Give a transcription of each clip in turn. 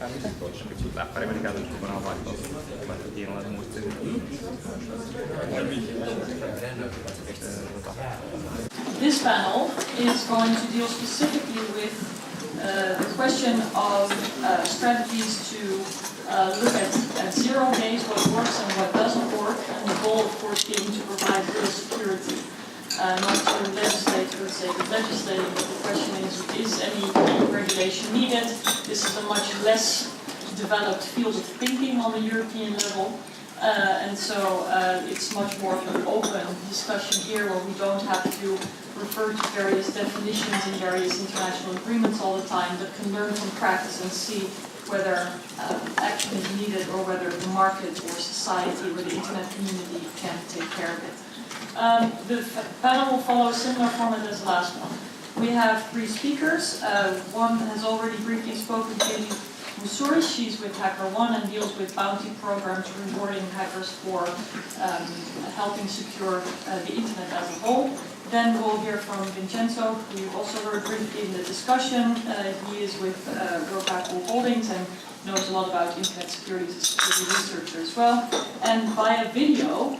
Kicsit läppäri meni käytössä kokonaan vaikka kiinalaiset muistisit. This panel is going to deal specifically with the question of strategies to look at 0 days, what works and what doesn't work, and the goal, of course, being to provide real security. Not to legislate for the sake of legislating, but the question is any regulation needed? This is a much less developed field of thinking on the European level, and so it's much more of an open discussion here where we don't have to refer to various definitions and various international agreements all the time, but can learn from practice and see whether action is needed or whether the market or society or the internet community can take care of it. The panel will follow a similar format as the last one. We have 3 speakers. One has already briefly spoken, Katie Musuri. She's with HackerOne and deals with bounty programs rewarding hackers for helping secure the internet as a whole. Then we'll hear from Vincenzo, who you've also heard briefly in the discussion. He is with Rocaco Holdings and knows a lot about internet security as a security researcher as well. And via video,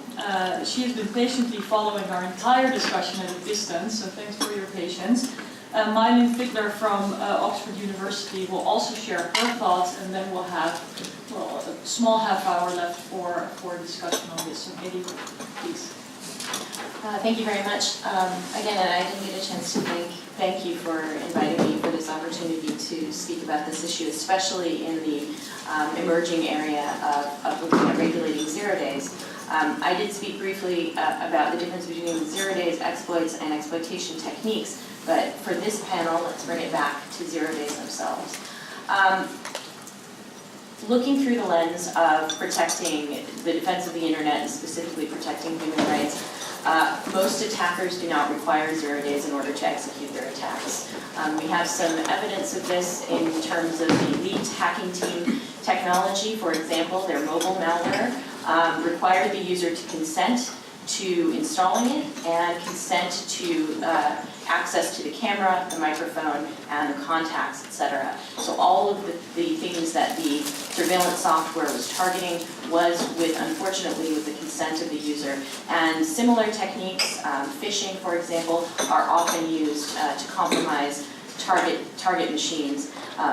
she has been patiently following our entire discussion at a distance, so thanks for your patience. Mylene Figler from Oxford University will also share her thoughts, and then we'll have a small half hour left for discussion on this. So Katie, please. Thank you very much. Again, I didn't get a chance to thank you for inviting me for this opportunity to speak about this issue, especially in the emerging area of looking at regulating 0 days. I did speak briefly about the difference between 0 days exploits and exploitation techniques, but for this panel, let's bring it back to 0 days themselves. Looking through the lens of protecting the defense of the internet and specifically protecting human rights, most attackers do not require 0 days in order to execute their attacks. We have some evidence of this in terms of the elite hacking team technology. For example, their mobile malware required the user to consent to installing it and consent to access to the camera, the microphone, and the contacts, etc. So all of the things that the surveillance software was targeting was unfortunately with the consent of the user. And similar techniques, phishing, for example, are often used to compromise target machines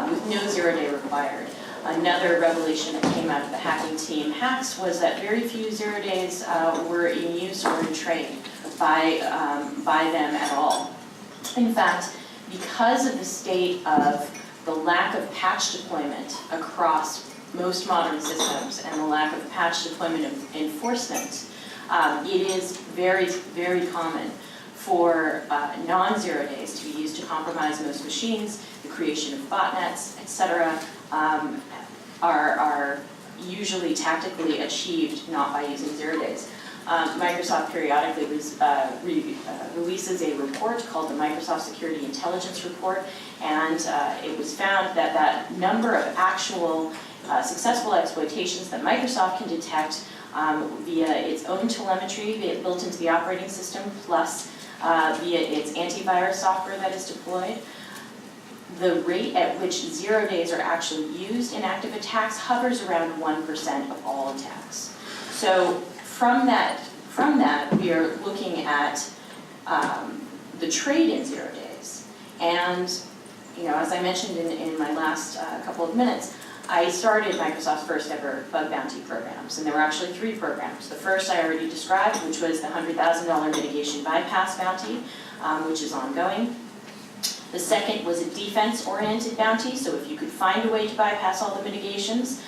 with no 0 day required. Another revelation that came out of the hacking team hacks was that very few 0 days were in use or in trade by them at all. In fact, because of the state of the lack of patch deployment across most modern systems and the lack of patch deployment of enforcement, it is very, very common for non-0 days to be used to compromise most machines. The creation of botnets, etc., are usually tactically achieved not by using 0 days. Microsoft periodically releases a report called the Microsoft Security Intelligence Report, and it was found that number of actual successful exploitations that Microsoft can detect via its own telemetry built into the operating system, plus via its antivirus software that is deployed, the rate at which 0 days are actually used in active attacks hovers around 1% of all attacks. So from that, we are looking at the trade in 0 days. And as I mentioned in my last couple of minutes, I started Microsoft's first ever bug bounty programs, and there were actually 3 programs. The first I already described, which was the $100,000 mitigation bypass bounty, which is ongoing. The second was a defense-oriented bounty, so if you could find a way to bypass all the mitigations,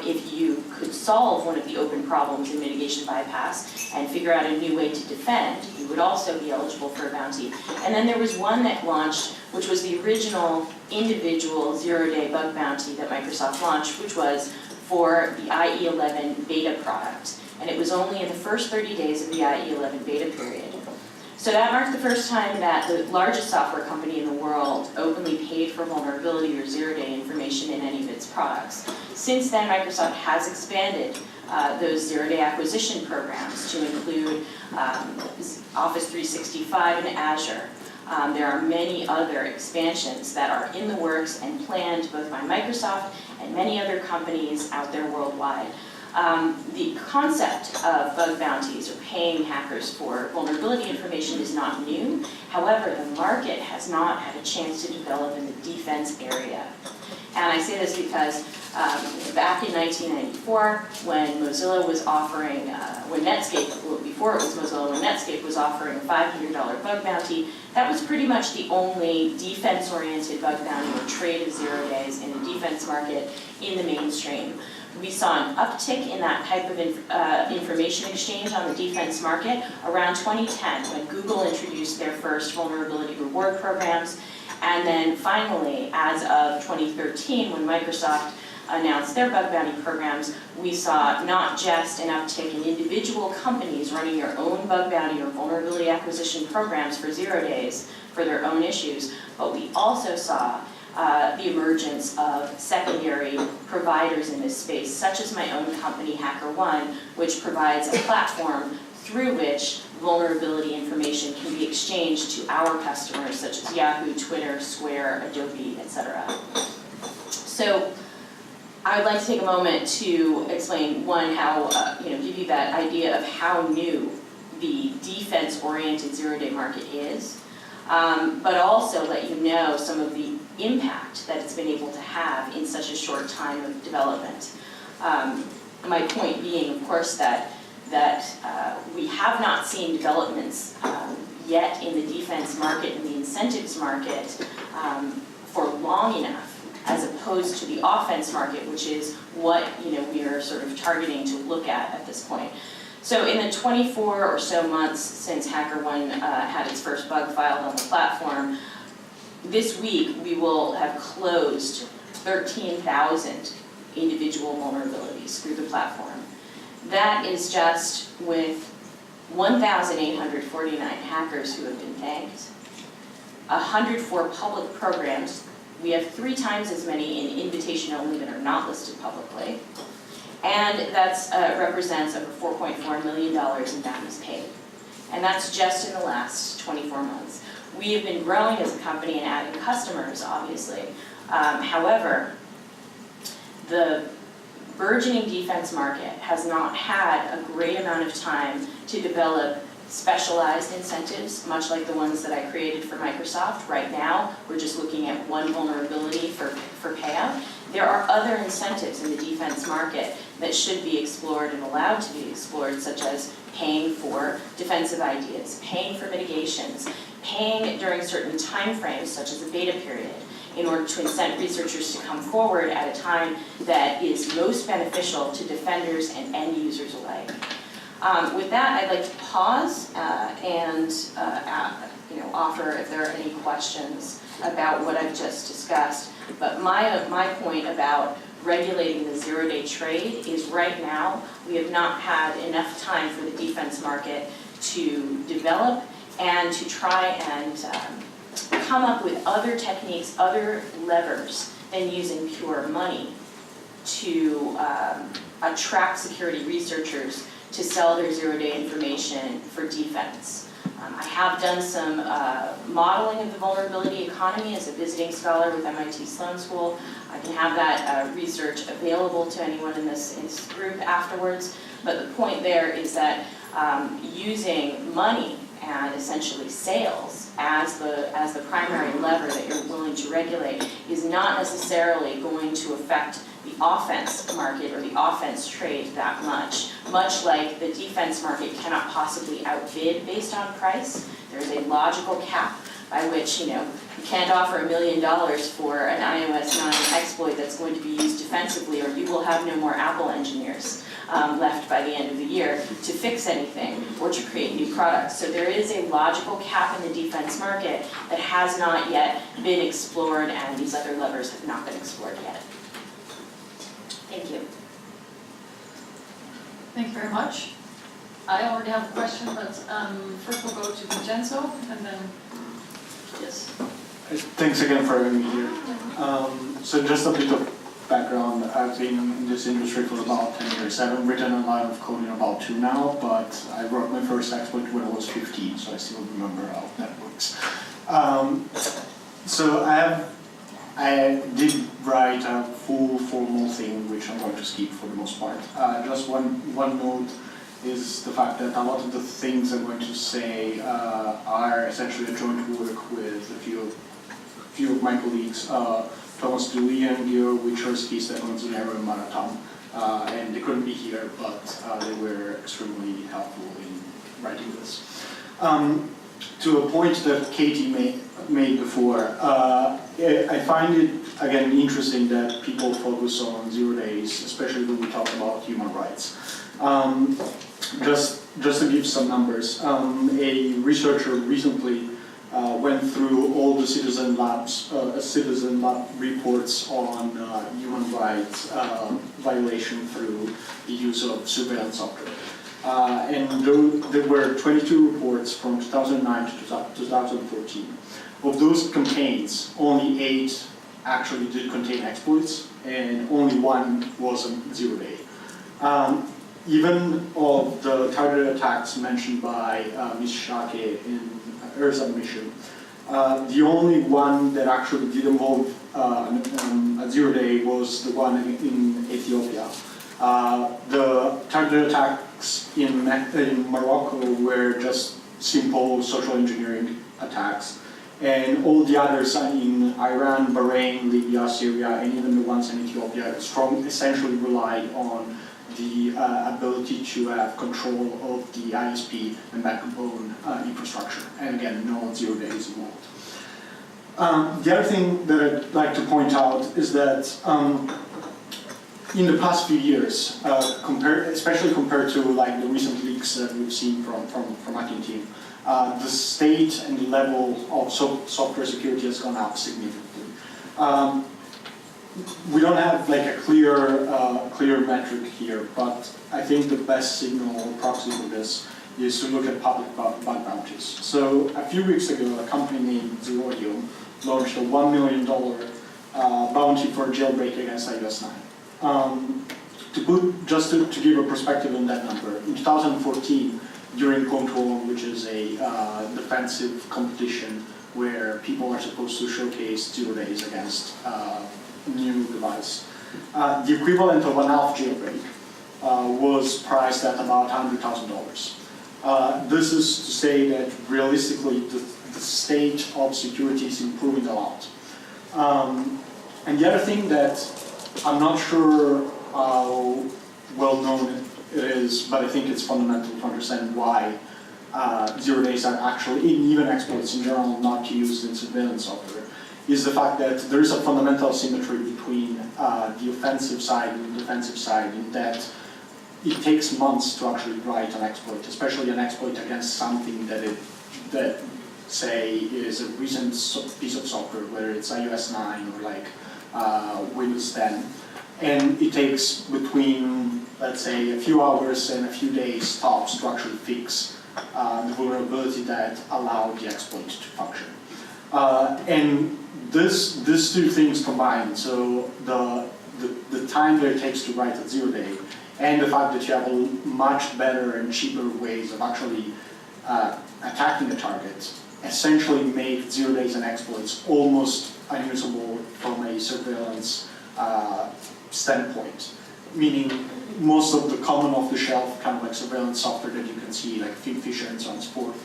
if you could solve one of the open problems in mitigation bypass and figure out a new way to defend, you would also be eligible for a bounty. And then there was one that launched, which was the original individual 0-day bug bounty that Microsoft launched, which was for the IE11 beta product. And it was only in the first 30 days of the IE11 beta period. So that marked the first time that the largest software company in the world openly paid for vulnerability or 0-day information in any of its products. Since then, Microsoft has expanded those 0-day acquisition programs to include Office 365 and Azure. There are many other expansions that are in the works and planned both by Microsoft and many other companies out there worldwide. The concept of bug bounties or paying hackers for vulnerability information is not new. However, the market has not had a chance to develop in the defense area. And I say this because back in 1994, when Mozilla was offering, when Netscape, before it was Mozilla, when Netscape was offering a $500 bug bounty, that was pretty much the only defense-oriented bug bounty or trade of 0 days in the defense market in the mainstream. We saw an uptick in that type of information exchange on the defense market around 2010 when Google introduced their first vulnerability reward programs. And then finally, as of 2013, when Microsoft announced their bug bounty programs, we saw not just an uptick in individual companies running their own bug bounty or vulnerability acquisition programs for 0 days for their own issues, but we also saw the emergence of secondary providers in this space, such as my own company, HackerOne, which provides a platform through which vulnerability information can be exchanged to our customers, such as Yahoo, Twitter, Square, Adobe, etc. So I would like to take a moment to explain, one, how, give you that idea of how new the defense-oriented 0-day market is, but also let you know some of the impact that it's been able to have in such a short time of development. My point being, of course, that we have not seen developments yet in the defense market and the incentives market for long enough, as opposed to the offense market, which is what we are sort of targeting to look at this point. So in the 24 or so months since HackerOne had its first bug filed on the platform, this week we will have closed 13,000 individual vulnerabilities through the platform. That is just with 1,849 hackers who have been thanked, 104 public programs. We have 3 times as many in invitation only that are not listed publicly. And that represents over $4.4 million in bounties paid. And that's just in the last 24 months. We have been growing as a company and adding customers, obviously. However, the burgeoning defense market has not had a great amount of time to develop specialized incentives, much like the ones that I created for Microsoft. Right now, we're just looking at one vulnerability for payout. There are other incentives in the defense market that should be explored and allowed to be explored, such as paying for defensive ideas, paying for mitigations, paying during certain time frames, such as a beta period, in order to incent researchers to come forward at a time that is most beneficial to defenders and end users alike. With that, I'd like to pause and offer if there are any questions about what I've just discussed. But my point about regulating the 0-day trade is right now we have not had enough time for the defense market to develop and to try and come up with other techniques, other levers than using pure money to attract security researchers to sell their 0-day information for defense. I have done some modeling of the vulnerability economy as a visiting scholar with MIT Sloan School. I can have that research available to anyone in this group afterwards. But the point there is that using money and essentially sales as the primary lever that you're willing to regulate is not necessarily going to affect the offense market or the offense trade that much. Much like the defense market cannot possibly outbid based on price, there's a logical cap by which you can't offer $1 million for an iOS 9 exploit that's going to be used defensively, or you will have no more Apple engineers left by the end of the year to fix anything or to create new products. So there is a logical cap in the defense market that has not yet been explored, and these other levers have not been explored yet. Thank you. Thank you very much. I already have a question, but first we'll go to Vincenzo, and then, yes. Thanks again for having me here. So just a bit of background. I've been in this industry for about 10 years. I haven't written a line of code in about 2 now, but I wrote my first exploit when I was 15, so I still remember how that works. So I did write a full formal thing, which I'm going to skip for the most part. Just one note is the fact that a lot of the things I'm going to say are essentially a joint work with a few of my colleagues, Thomas Dulian, Georg Wiczersky, Stefan Zunero, and Marathon. And they couldn't be here, but they were extremely helpful in writing this. To a point that Katie made before, I find it, again, interesting that people focus on 0 days, especially when we talk about human rights. Just to give some numbers, a researcher recently went through all the citizen lab reports on human rights violation through the use of surveillance software. And there were 22 reports from 2009 to 2014. Of those campaigns, only 8 actually did contain exploits, and only 1 was a 0 day. Even of the targeted attacks mentioned by Ms. Schaake in her submission, the only one that actually did involve a 0 day was the one in Ethiopia. The targeted attacks in Morocco were just simple social engineering attacks, and all the others in Iran, Bahrain, Libya, Syria, and even the ones in Ethiopia essentially relied on the ability to have control of the ISP and backbone infrastructure, and again, no 0 days involved. The other thing that I'd like to point out is that in the past few years, especially compared to like the recent leaks that we've seen from Hacking Team, the state and the level of software security has gone up significantly. We don't have like a clear metric here, but I think the best signal or proxy for this is to look at public bug bounties. So a few weeks ago, a company named Zeroium launched a $1 million bounty for jailbreak against iOS 9. To give a perspective on that number, in 2014, during Control, which is a defensive competition where people are supposed to showcase 0 days against new device, the equivalent of an half jailbreak was priced at about $100,000. This is to say that realistically the state of security is improving a lot. And the other thing that I'm not sure how well known it is, but I think it's fundamental to understand why 0 days are actually, even exploits in general, not used in surveillance software, is the fact that there is a fundamental symmetry between the offensive side and the defensive side, in that it takes months to actually write an exploit, especially an exploit against something that say is a recent piece of software, whether it's iOS 9 or like Windows 10. And it takes between, let's say, a few hours and a few days tops to actually fix the vulnerability that allowed the exploit to function. And these two things combined, so the time that it takes to write a 0 day, and the fact that you have a much better and cheaper ways of actually attacking the target, essentially make 0 days and exploits almost unusable from a surveillance standpoint. Meaning most of the common off-the-shelf kind of like surveillance software that you can see, like Fisher and so on and so forth,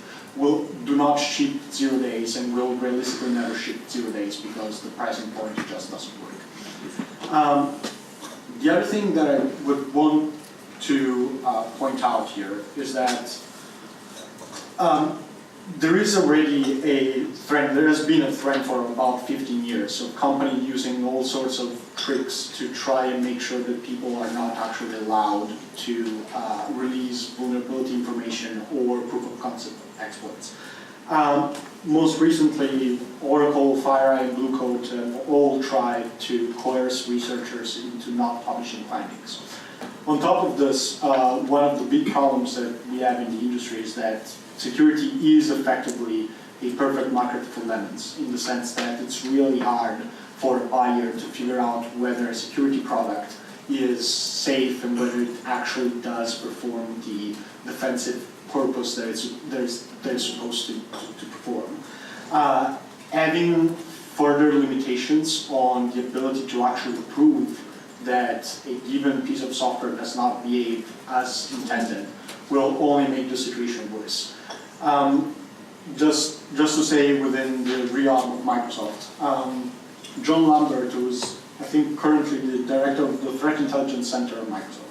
do not ship 0 days and will realistically never ship 0 days because the pricing point just doesn't work. The other thing that I would want to point out here is that there is already a trend, there has been a trend for about 15 years of companies using all sorts of tricks to try and make sure that people are not actually allowed to release vulnerability information or proof of concept exploits. Most recently, Oracle, FireEye, and Blue Coat have all tried to coerce researchers into not publishing findings. On top of this, one of the big problems that we have in the industry is that security is effectively a perfect market for lemons, in the sense that it's really hard for a buyer to figure out whether a security product is safe and whether it actually does perform the defensive purpose that it's supposed to perform. Adding further limitations on the ability to actually prove that a given piece of software does not behave as intended will only make the situation worse. Just to say within the realm of Microsoft, John Lambert, who's I think currently the director of the Threat Intelligence Center of Microsoft,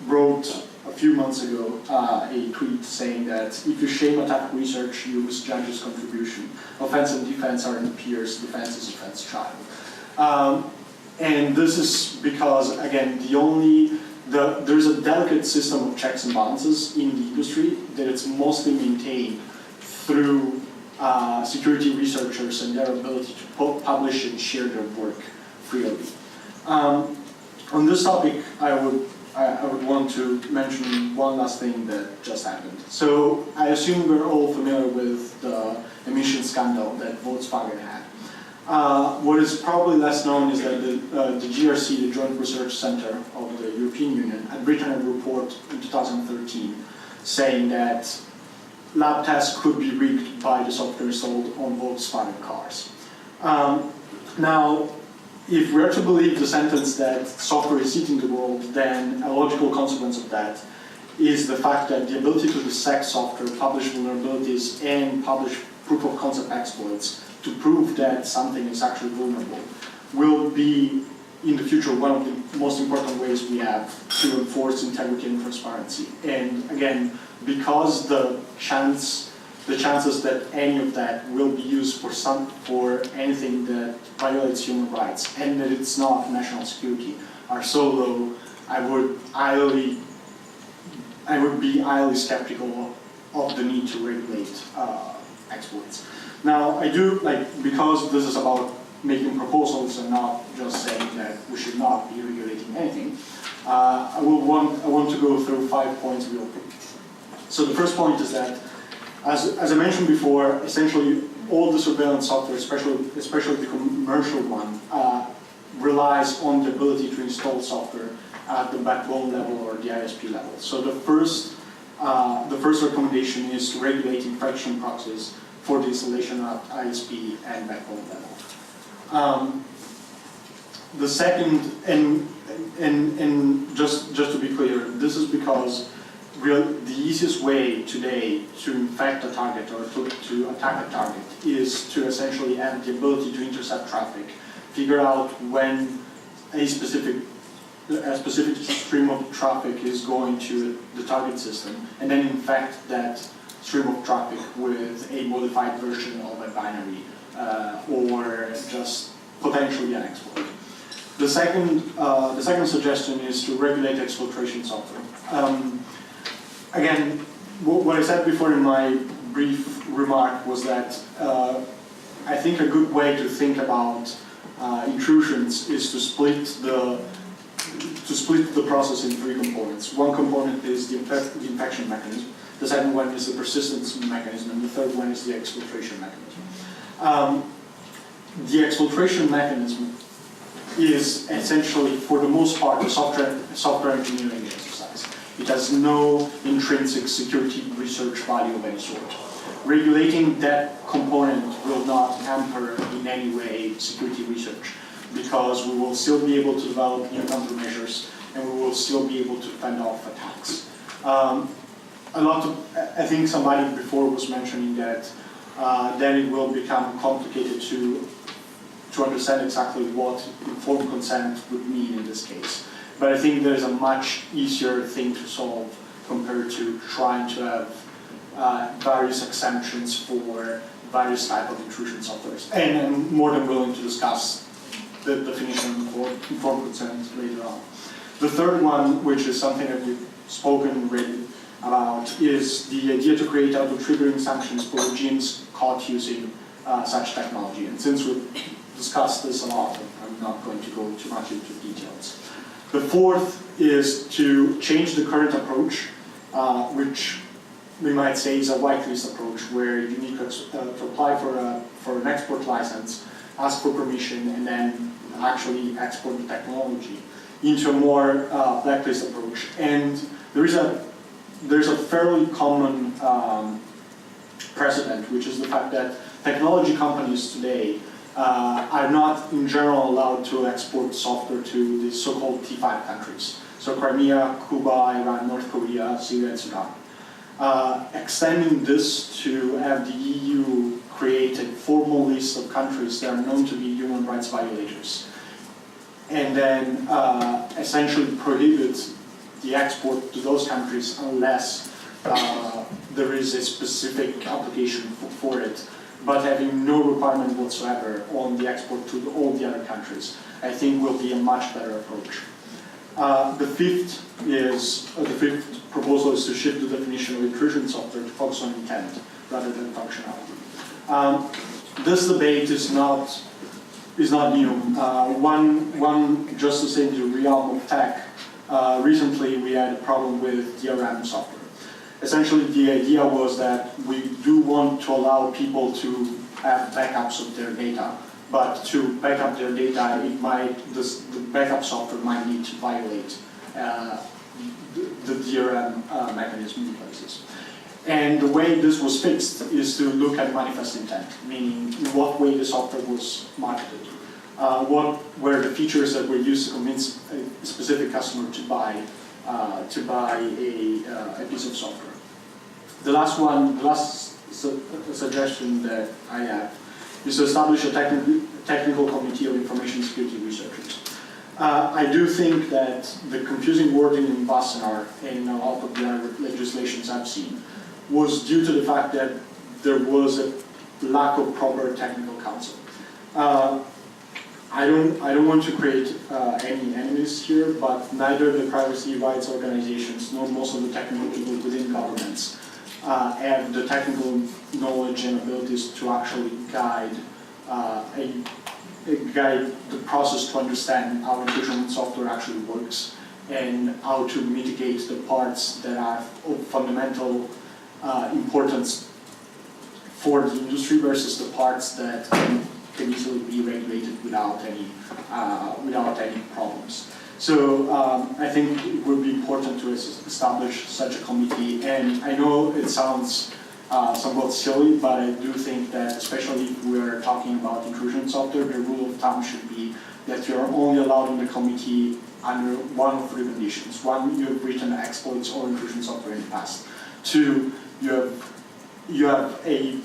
wrote a few months ago a tweet saying that if you shame attack research, you misjudge its contribution. Offense and defense aren't peers, defense is offense child. And this is because, again, there's a delicate system of checks and balances in the industry that it's mostly maintained through security researchers and their ability to publish and share their work freely. On this topic, I would want to mention one last thing that just happened. So I assume we're all familiar with the emission scandal that Volkswagen had. What is probably less known is that the GRC, the Joint Research Center of the European Union, had written a report in 2013 saying that lab tests could be rigged by the software sold on Volkswagen cars. Now, if we are to believe the sentence that software is eating the world, then a logical consequence of that is the fact that the ability to dissect software, publish vulnerabilities, and publish proof of concept exploits to prove that something is actually vulnerable will be, in the future, one of the most important ways we have to enforce integrity and transparency. And again, because the chances that any of that will be used for anything that violates human rights and that it's not national security are so low, I would be highly skeptical of the need to regulate exploits. Now, I do, because this is about making proposals and not just saying that we should not be regulating anything, I want to go through 5 points real quick. So the first point is that, as I mentioned before, essentially all the surveillance software, especially the commercial one, relies on the ability to install software at the backbone level or the ISP level. So the first recommendation is to regulate infection proxies for the installation at ISP and backbone level. The second, and just to be clear, this is because the easiest way today to infect a target or to attack a target is to essentially have the ability to intercept traffic, figure out when a specific stream of traffic is going to the target system, and then infect that stream of traffic with a modified version of a binary or just potentially an exploit. The second suggestion is to regulate exfiltration software. Again, what I said before in my brief remark was that I think a good way to think about intrusions is to split the process in 3 components. One component is the infection mechanism, the second one is the persistence mechanism, and the third one is the exfiltration mechanism. The exfiltration mechanism is essentially, for the most part, a software engineering exercise. It has no intrinsic security research value of any sort. Regulating that component will not hamper in any way security research, because we will still be able to develop new countermeasures and we will still be able to fend off attacks. I think somebody before was mentioning that then it will become complicated to understand exactly what informed consent would mean in this case. But I think there's a much easier thing to solve compared to trying to have various exemptions for various type of intrusion softwares. And I'm more than willing to discuss the definition of informed consent later on. The third one, which is something that we've spoken already about, is the idea to create auto-triggering sanctions for regimes caught using such technology. And since we've discussed this a lot, I'm not going to go too much into details. The fourth is to change the current approach, which we might say is a whitelist approach, where you need to apply for an export license, ask for permission, and then actually export the technology, into a more blacklist approach. And there's a fairly common precedent, which is the fact that technology companies today are not in general allowed to export software to the so-called T5 countries. So Crimea, Cuba, Iran, North Korea, Syria, and Sudan. Extending this to have the EU create a formal list of countries that are known to be human rights violators, and then essentially prohibit the export to those countries unless there is a specific application for it, but having no requirement whatsoever on the export to all the other countries, I think will be a much better approach. The fifth proposal is to shift the definition of intrusion software to focus on intent rather than functionality. This debate is not new. Just to say in the realm of tech, recently we had a problem with DRM software. Essentially, the idea was that we do want to allow people to have backups of their data, but to back up their data, the backup software might need to violate the DRM mechanism in places. And the way this was fixed is to look at manifest intent, meaning in what way the software was marketed. What were the features that were used to convince a specific customer to buy a piece of software. The last suggestion that I have is to establish a technical committee of information security researchers. I do think that the confusing wording in Wassenaar and a lot of the other legislations I've seen was due to the fact that there was a lack of proper technical counsel. I don't want to create any enemies here, but neither the privacy rights organizations nor most of the technical people within governments have the technical knowledge and abilities to actually guide the process to understand how intrusion software actually works and how to mitigate the parts that are of fundamental importance for the industry versus the parts that can easily be regulated without any problems. So I think it would be important to establish such a committee, and I know it sounds somewhat silly, but I do think that especially if we're talking about intrusion software, the rule of thumb should be that you're only allowed in the committee under one of three conditions. One, you have written exploits or intrusion software in the past. Two, you have a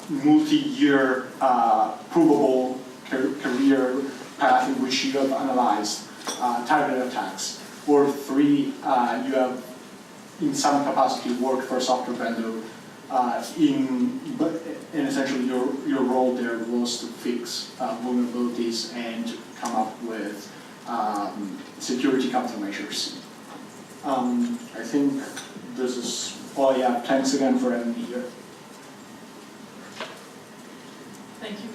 multi-year provable career path in which you have analyzed targeted attacks. Or three, you have in some capacity worked for a software vendor and essentially your role there was to fix vulnerabilities and come up with security countermeasures. I think this is all I have. Thanks again for having me here. Thank you.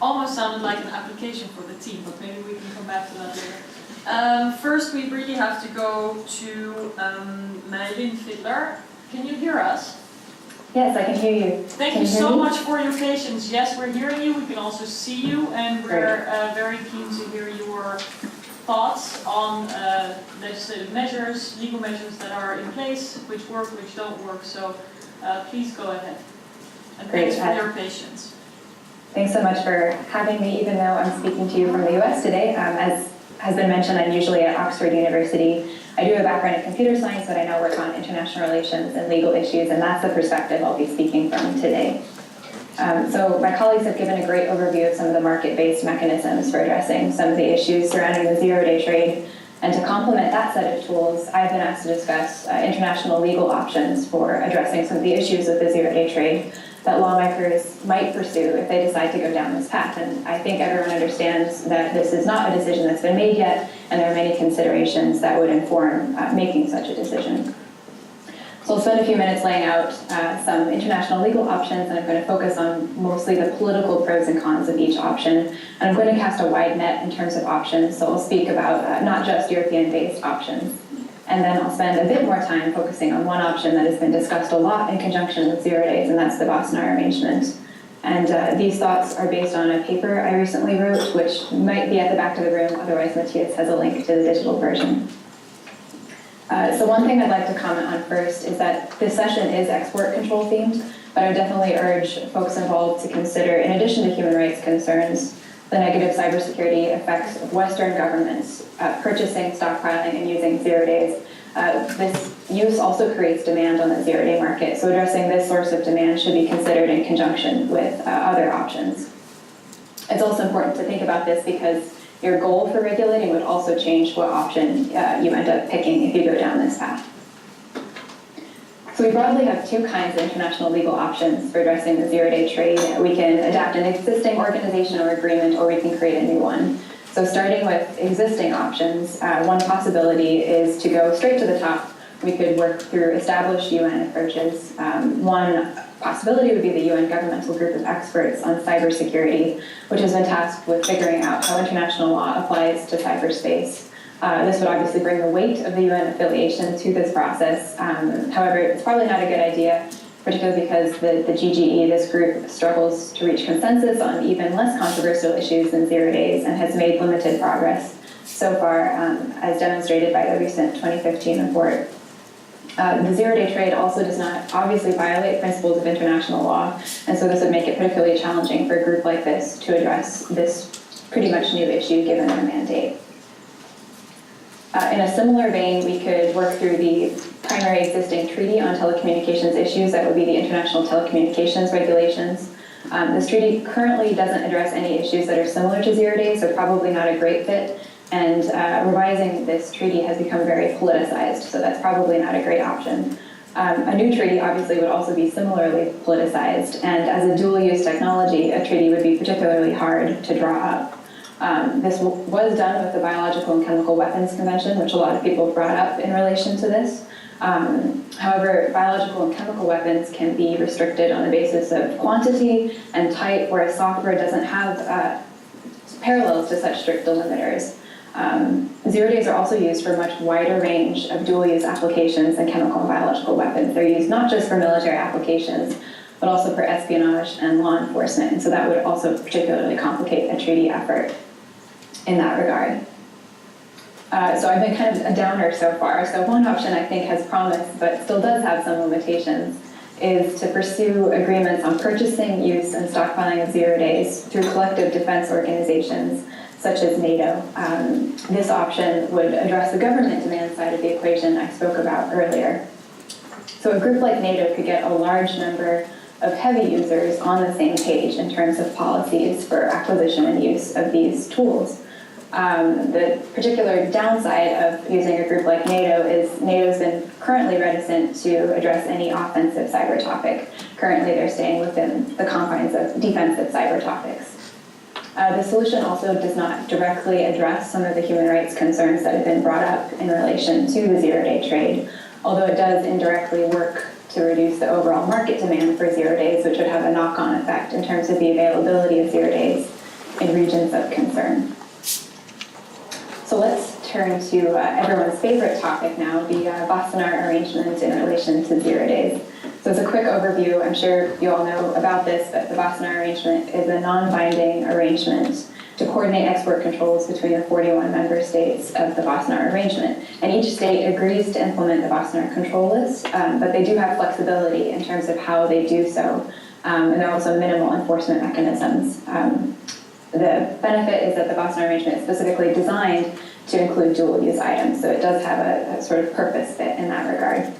Almost sounded like an application for the team, but maybe we can come back to that later. First, we really have to go to Marietje Schaake. Can you hear us? Yes, I can hear you. Thank you so much for your patience. Yes, we're hearing you. We can also see you, and we're very keen to hear your thoughts on legislative measures, legal measures that are in place, which work, which don't work. So please go ahead. And thanks for your patience. Thanks so much for having me, even though I'm speaking to you from the US today. As has been mentioned, I'm usually at Oxford University. I do have a background in computer science, but I now work on international relations and legal issues, and that's the perspective I'll be speaking from today. So my colleagues have given a great overview of some of the market-based mechanisms for addressing some of the issues surrounding the zero-day trade. And to complement that set of tools, I've been asked to discuss international legal options for addressing some of the issues with the zero-day trade that lawmakers might pursue if they decide to go down this path. And I think everyone understands that this is not a decision that's been made yet, and there are many considerations that would inform making such a decision. So I'll spend a few minutes laying out some international legal options, and I'm going to focus on mostly the political pros and cons of each option. And I'm going to cast a wide net in terms of options, so I'll speak about not just European-based options. And then I'll spend a bit more time focusing on one option that has been discussed a lot in conjunction with zero days, and that's the Wassenaar arrangement. And these thoughts are based on a paper I recently wrote, which might be at the back of the room, otherwise Matthias has a link to the digital version. So one thing I'd like to comment on first is that this session is export control themed, but I would definitely urge folks involved to consider, in addition to human rights concerns, the negative cybersecurity effects of Western governments purchasing, stockpiling, and using 0 days. This use also creates demand on the 0 day market, so addressing this source of demand should be considered in conjunction with other options. It's also important to think about this because your goal for regulating would also change what option you end up picking if you go down this path. So we broadly have two kinds of international legal options for addressing the 0 day trade. We can adapt an existing organization or agreement, or we can create a new one. So starting with existing options, one possibility is to go straight to the top. We could work through established UN approaches. One possibility would be the UN Governmental Group of Experts on Cybersecurity, which has been tasked with figuring out how international law applies to cyberspace. This would obviously bring the weight of the UN affiliation to this process. However, it's probably not a good idea, particularly because the GGE, this group, struggles to reach consensus on even less controversial issues than 0 days and has made limited progress so far, as demonstrated by the recent 2015 report. The 0 day trade also does not obviously violate principles of international law, and so this would make it particularly challenging for a group like this to address this pretty much new issue given their mandate. In a similar vein, we could work through the primary existing treaty on telecommunications issues. That would be the International Telecommunications Regulations. This treaty currently doesn't address any issues that are similar to 0 days, so probably not a great fit. And revising this treaty has become very politicized, so that's probably not a great option. A new treaty obviously would also be similarly politicized, and as a dual-use technology, a treaty would be particularly hard to draw up. This was done with the Biological and Chemical Weapons Convention, which a lot of people brought up in relation to this. However, biological and chemical weapons can be restricted on the basis of quantity and type, whereas software doesn't have parallels to such strict delimiters. 0 days are also used for a much wider range of dual-use applications than chemical and biological weapons. They're used not just for military applications, but also for espionage and law enforcement, and so that would also particularly complicate a treaty effort in that regard. So I've been kind of a downer so far. So one option I think has promise, but still does have some limitations, is to pursue agreements on purchasing, use, and stockpiling of 0 days through collective defense organizations such as NATO. This option would address the government demand side of the equation I spoke about earlier. So a group like NATO could get a large number of heavy users on the same page in terms of policies for acquisition and use of these tools. The particular downside of using a group like NATO is NATO's been currently reticent to address any offensive cyber topic. Currently, they're staying within the confines of defensive cyber topics. The solution also does not directly address some of the human rights concerns that have been brought up in relation to the 0 day trade, although it does indirectly work to reduce the overall market demand for 0 days, which would have a knock-on effect in terms of the availability of 0 days in regions of concern. So let's turn to everyone's favorite topic now, the Wassenaar Arrangement in relation to 0 days. So as a quick overview, I'm sure you all know about this, but the Wassenaar Arrangement is a non-binding arrangement to coordinate export controls between the 41 member states of the Wassenaar Arrangement. And each state agrees to implement the Wassenaar control list, but they do have flexibility in terms of how they do so. And there are also minimal enforcement mechanisms. The benefit is that the Wassenaar Arrangement is specifically designed to include dual-use items, so it does have a sort of purpose fit in that regard.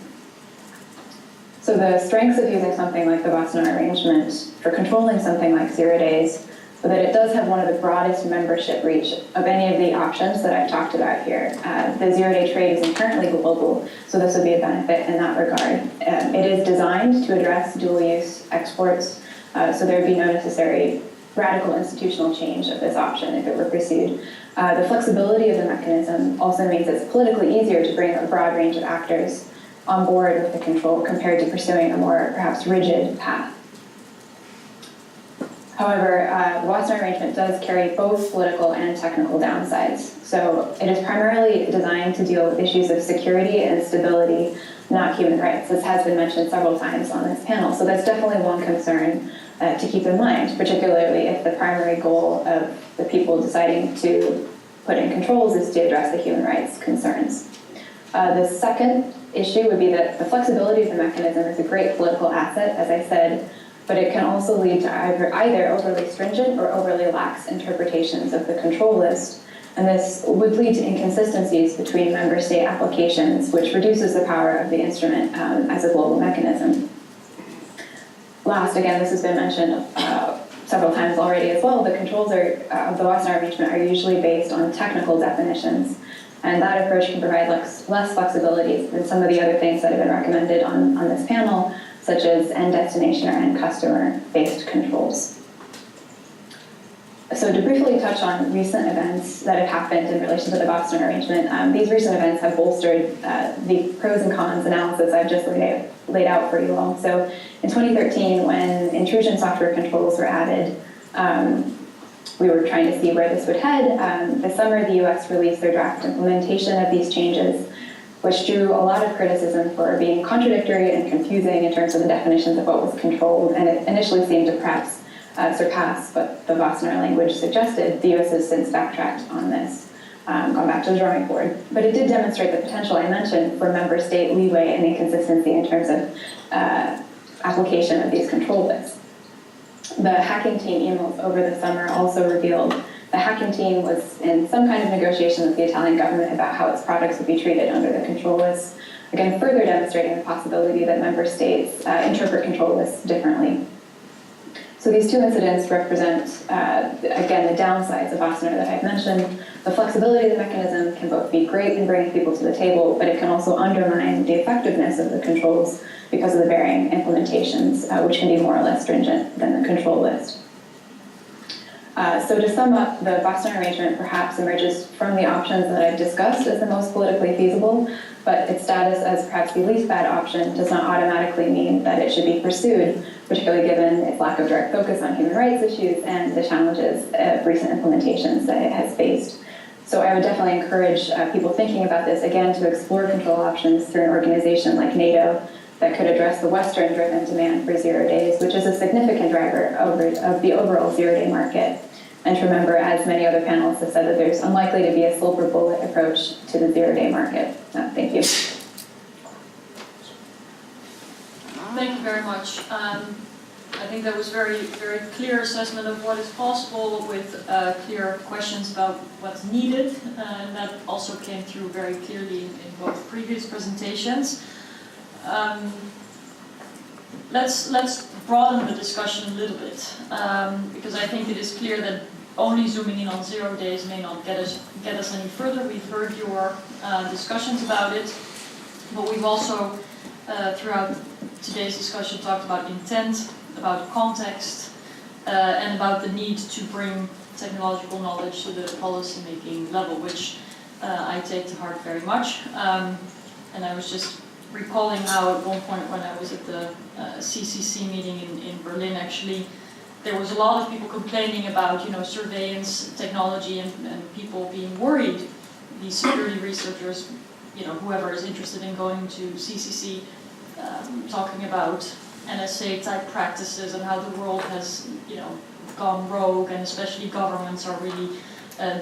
So the strengths of using something like the Wassenaar Arrangement for controlling something like 0 days, so that it does have one of the broadest membership reach of any of the options that I've talked about here. The 0 day trade is inherently global, so this would be a benefit in that regard. It is designed to address dual-use exports, so there would be no necessary radical institutional change of this option if it were pursued. The flexibility of the mechanism also means it's politically easier to bring a broad range of actors on board with the control compared to pursuing a more perhaps rigid path. However, the Wassenaar Arrangement does carry both political and technical downsides. So it is primarily designed to deal with issues of security and stability, not human rights. This has been mentioned several times on this panel. So that's definitely one concern to keep in mind, particularly if the primary goal of the people deciding to put in controls is to address the human rights concerns. The second issue would be that the flexibility of the mechanism is a great political asset, as I said, but it can also lead to either overly stringent or overly lax interpretations of the control list. And this would lead to inconsistencies between member state applications, which reduces the power of the instrument as a global mechanism. Last, again, this has been mentioned several times already as well, the controls of the Wassenaar arrangement are usually based on technical definitions, and that approach can provide less flexibility than some of the other things that have been recommended on this panel, such as end destination or end customer-based controls. So to briefly touch on recent events that have happened in relation to the Wassenaar arrangement, these recent events have bolstered the pros and cons analysis I've just laid out for you all. So in 2013, when intrusion software controls were added, we were trying to see where this would head. This summer, the US released their draft implementation of these changes, which drew a lot of criticism for being contradictory and confusing in terms of the definitions of what was controlled, and it initially seemed to perhaps surpass what the Wassenaar language suggested. The US has since backtracked on this, gone back to the drawing board. But it did demonstrate the potential I mentioned for member state leeway and inconsistency in terms of application of these control lists. The hacking team emails over the summer also revealed the hacking team was in some kind of negotiation with the Italian government about how its products would be treated under the control lists, again further demonstrating the possibility that member states interpret control lists differently. So these two incidents represent, again, the downsides of Wassenaar that I've mentioned. The flexibility of the mechanism can both be great in bringing people to the table, but it can also undermine the effectiveness of the controls because of the varying implementations, which can be more or less stringent than the control list. So to sum up, the Wassenaar arrangement perhaps emerges from the options that I've discussed as the most politically feasible, but its status as perhaps the least bad option does not automatically mean that it should be pursued, particularly given its lack of direct focus on human rights issues and the challenges of recent implementations that it has faced. So I would definitely encourage people thinking about this, again, to explore control options through an organization like NATO that could address the Western-driven demand for 0 days, which is a significant driver of the overall 0-day market. And to remember, as many other panelists have said, that there's unlikely to be a silver bullet approach to the 0-day market. Thank you. Thank you very much. I think that was very clear assessment of what is possible with clear questions about what's needed, and that also came through very clearly in both previous presentations. Let's broaden the discussion a little bit, because I think it is clear that only zooming in on 0 days may not get us any further. We've heard your discussions about it, but we've also, throughout today's discussion, talked about intent, about context, and about the need to bring technological knowledge to the policy-making level, which I take to heart very much. And I was just recalling how at one point when I was at the CCC meeting in Berlin, actually, there was a lot of people complaining about, surveillance technology and people being worried. These security researchers, whoever is interested in going to CCC, talking about NSA type practices and how the world has, gone rogue, and especially governments are really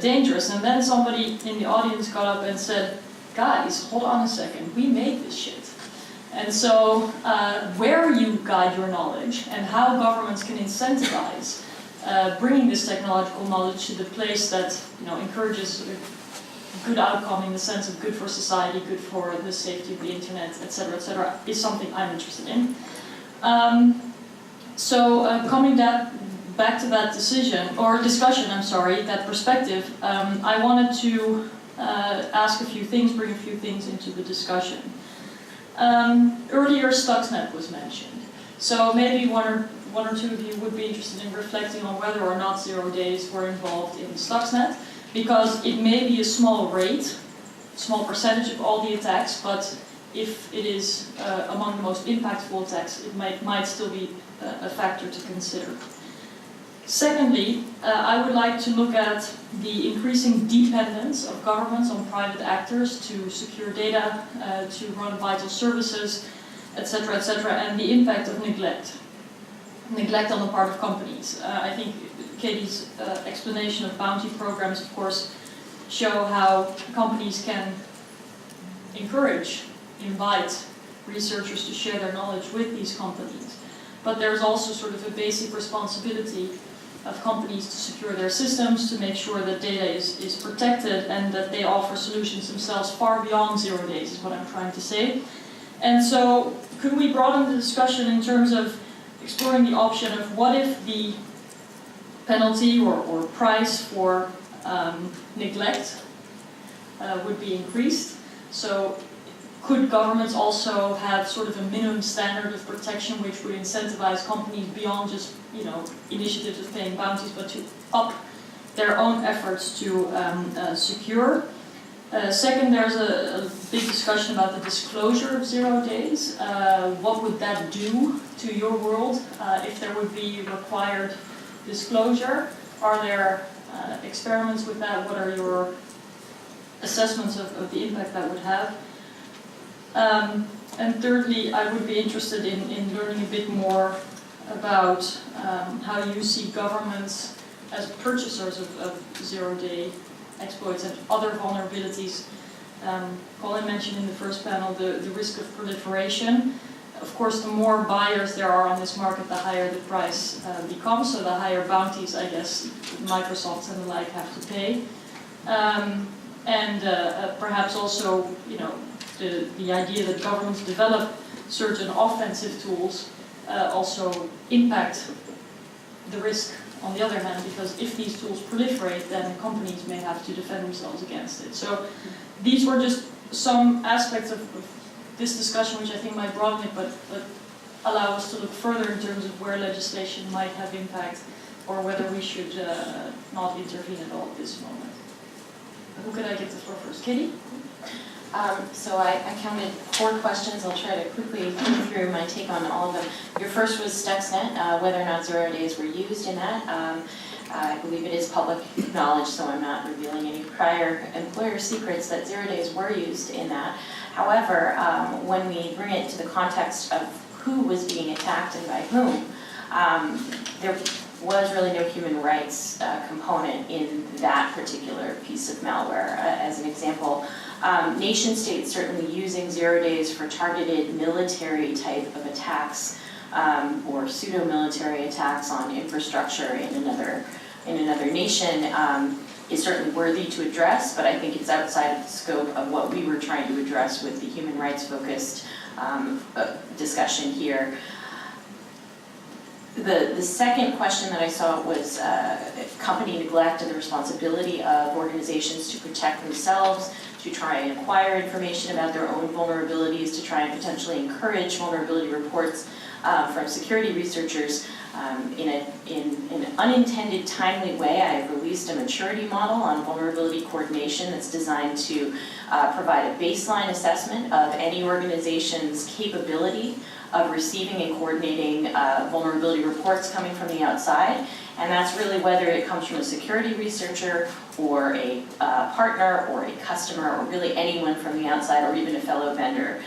dangerous. And then somebody in the audience got up and said, "Guys, hold on a second, we made this shit." And so where you guide your knowledge and how governments can incentivize bringing this technological knowledge to the place that encourages a good outcome in the sense of good for society, good for the safety of the internet, etc., is something I'm interested in. Coming back to that discussion, that perspective, I wanted to ask a few things, bring a few things into the discussion. Earlier, Stuxnet was mentioned. So maybe one or two of you would be interested in reflecting on whether or not 0 days were involved in Stuxnet, because it may be a small percentage of all the attacks, but if it is among the most impactful attacks, it might still be a factor to consider. Secondly, I would like to look at the increasing dependence of governments on private actors to secure data, to run vital services, etc., and the impact of neglect on the part of companies. I think Katie's explanation of bounty programs, of course, show how companies can encourage invite researchers to share their knowledge with these companies. But there's also sort of a basic responsibility of companies to secure their systems, to make sure that data is protected and that they offer solutions themselves far beyond 0 days, is what I'm trying to say. And so could we broaden the discussion in terms of exploring the option of what if the penalty or price for neglect would be increased? So could governments also have sort of a minimum standard of protection which would incentivize companies beyond just, initiatives of paying bounties, but to up their own efforts to secure? Second, there's a big discussion about the disclosure of 0 days. What would that do to your world if there would be required disclosure? Are there experiments with that? What are your assessments of the impact that would have? And thirdly, I would be interested in learning a bit more about how you see governments as purchasers of 0-day exploits and other vulnerabilities. Colin mentioned in the first panel the risk of proliferation. Of course, the more buyers there are on this market, the higher the price becomes, so the higher bounties, I guess, Microsoft and the like have to pay. And perhaps also, the idea that governments develop certain offensive tools also impact the risk on the other hand, because if these tools proliferate, then companies may have to defend themselves against it. So these were just some aspects of this discussion which I think might broaden it, but allow us to look further in terms of where legislation might have impact or whether we should not intervene at all at this moment. Who could I give the floor first? Katie? So I counted 4 questions. I'll try to quickly go through my take on all of them. Your first was Stuxnet, whether or not 0 days were used in that. I believe it is public knowledge, so I'm not revealing any prior employer secrets that 0 days were used in that. However, when we bring it to the context of who was being attacked and by whom, there was really no human rights component in that particular piece of malware. As an example, nation states certainly using 0 days for targeted military type of attacks or pseudo-military attacks on infrastructure in another nation is certainly worthy to address, but I think it's outside of the scope of what we were trying to address with the human rights focused discussion here. The second question that I saw was company neglect and the responsibility of organizations to protect themselves, to try and acquire information about their own vulnerabilities, to try and potentially encourage vulnerability reports from security researchers. In an unintended, timely way, I have released a maturity model on vulnerability coordination that's designed to provide a baseline assessment of any organization's capability of receiving and coordinating vulnerability reports coming from the outside. And that's really whether it comes from a security researcher or a partner or a customer or really anyone from the outside or even a fellow vendor.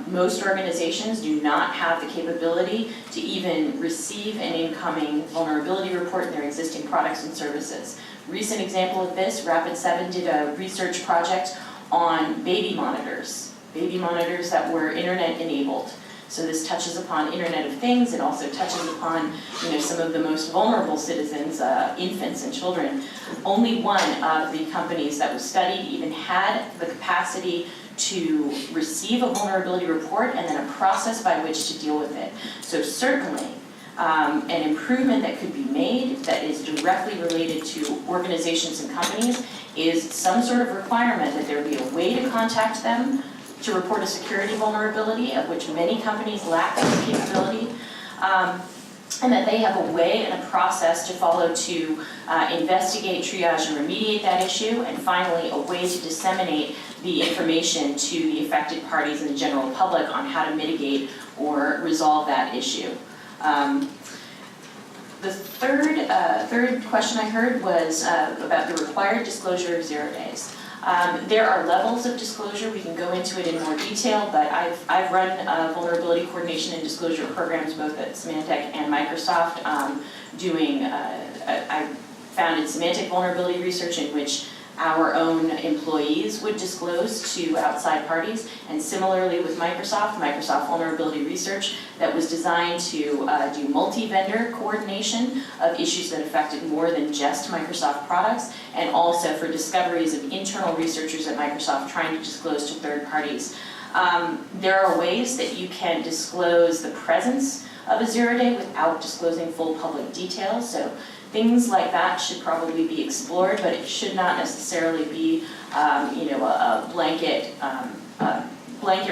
Most organizations do not have the capability to even receive an incoming vulnerability report in their existing products and services. Recent example of this, Rapid7 did a research project on baby monitors that were internet enabled. So this touches upon Internet of Things. It also touches upon, some of the most vulnerable citizens, infants and children. Only one of the companies that was studied even had the capacity to receive a vulnerability report and then a process by which to deal with it. So certainly, an improvement that could be made that is directly related to organizations and companies is some sort of requirement that there be a way to contact them to report a security vulnerability, of which many companies lack this capability, and that they have a way and a process to follow to investigate, triage, and remediate that issue, and finally, a way to disseminate the information to the affected parties and the general public on how to mitigate or resolve that issue. The third question I heard was about the required disclosure of 0 days. There are levels of disclosure. We can go into it in more detail, but I've run vulnerability coordination and disclosure programs both at Symantec and Microsoft, I founded semantic vulnerability research in which our own employees would disclose to outside parties, and similarly with Microsoft vulnerability research that was designed to do multi-vendor coordination of issues that affected more than just Microsoft products, and also for discoveries of internal researchers at Microsoft trying to disclose to third parties. There are ways that you can disclose the presence of a zero-day without disclosing full public details. So things like that should probably be explored, but it should not necessarily be, a blanket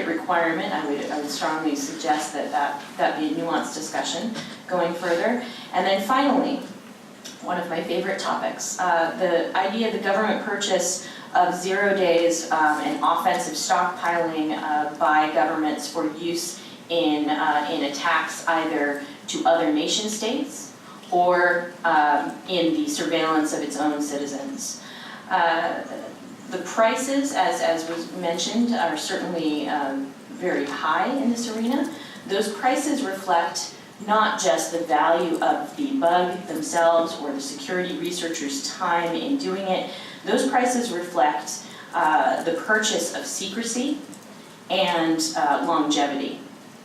requirement. I would strongly suggest that be a nuanced discussion going further. And then finally, one of my favorite topics, the idea of the government purchase of 0 days and offensive stockpiling by governments for use in attacks either to other nation states or in the surveillance of its own citizens. The prices, as was mentioned, are certainly very high in this arena. Those prices reflect not just the value of the bug themselves or the security researchers' time in doing it. Those prices reflect the purchase of secrecy and longevity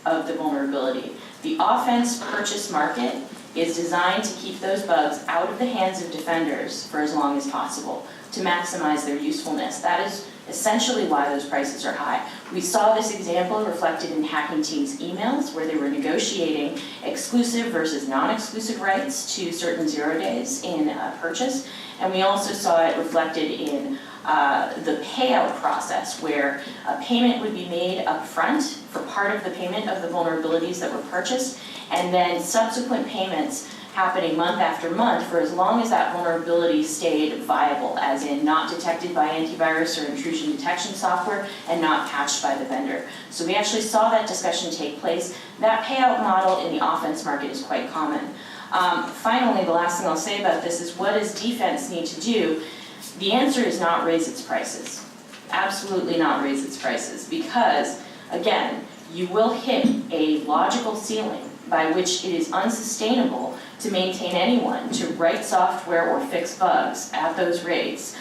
of the vulnerability. The offense purchase market is designed to keep those bugs out of the hands of defenders for as long as possible, to maximize their usefulness. That is essentially why those prices are high. We saw this example reflected in Hacking Team's emails, where they were negotiating exclusive versus non-exclusive rights to certain 0 days in purchase. And we also saw it reflected in the payout process, where a payment would be made up front for part of the payment of the vulnerabilities that were purchased, and then subsequent payments happening month after month for as long as that vulnerability stayed viable, as in not detected by antivirus or intrusion detection software and not patched by the vendor. So we actually saw that discussion take place. That payout model in the offense market is quite common. Finally, the last thing I'll say about this is, what does defense need to do? The answer is not raise its prices. Absolutely not raise its prices, because, again, you will hit a logical ceiling by which it is unsustainable to maintain anyone to write software or fix bugs at those rates.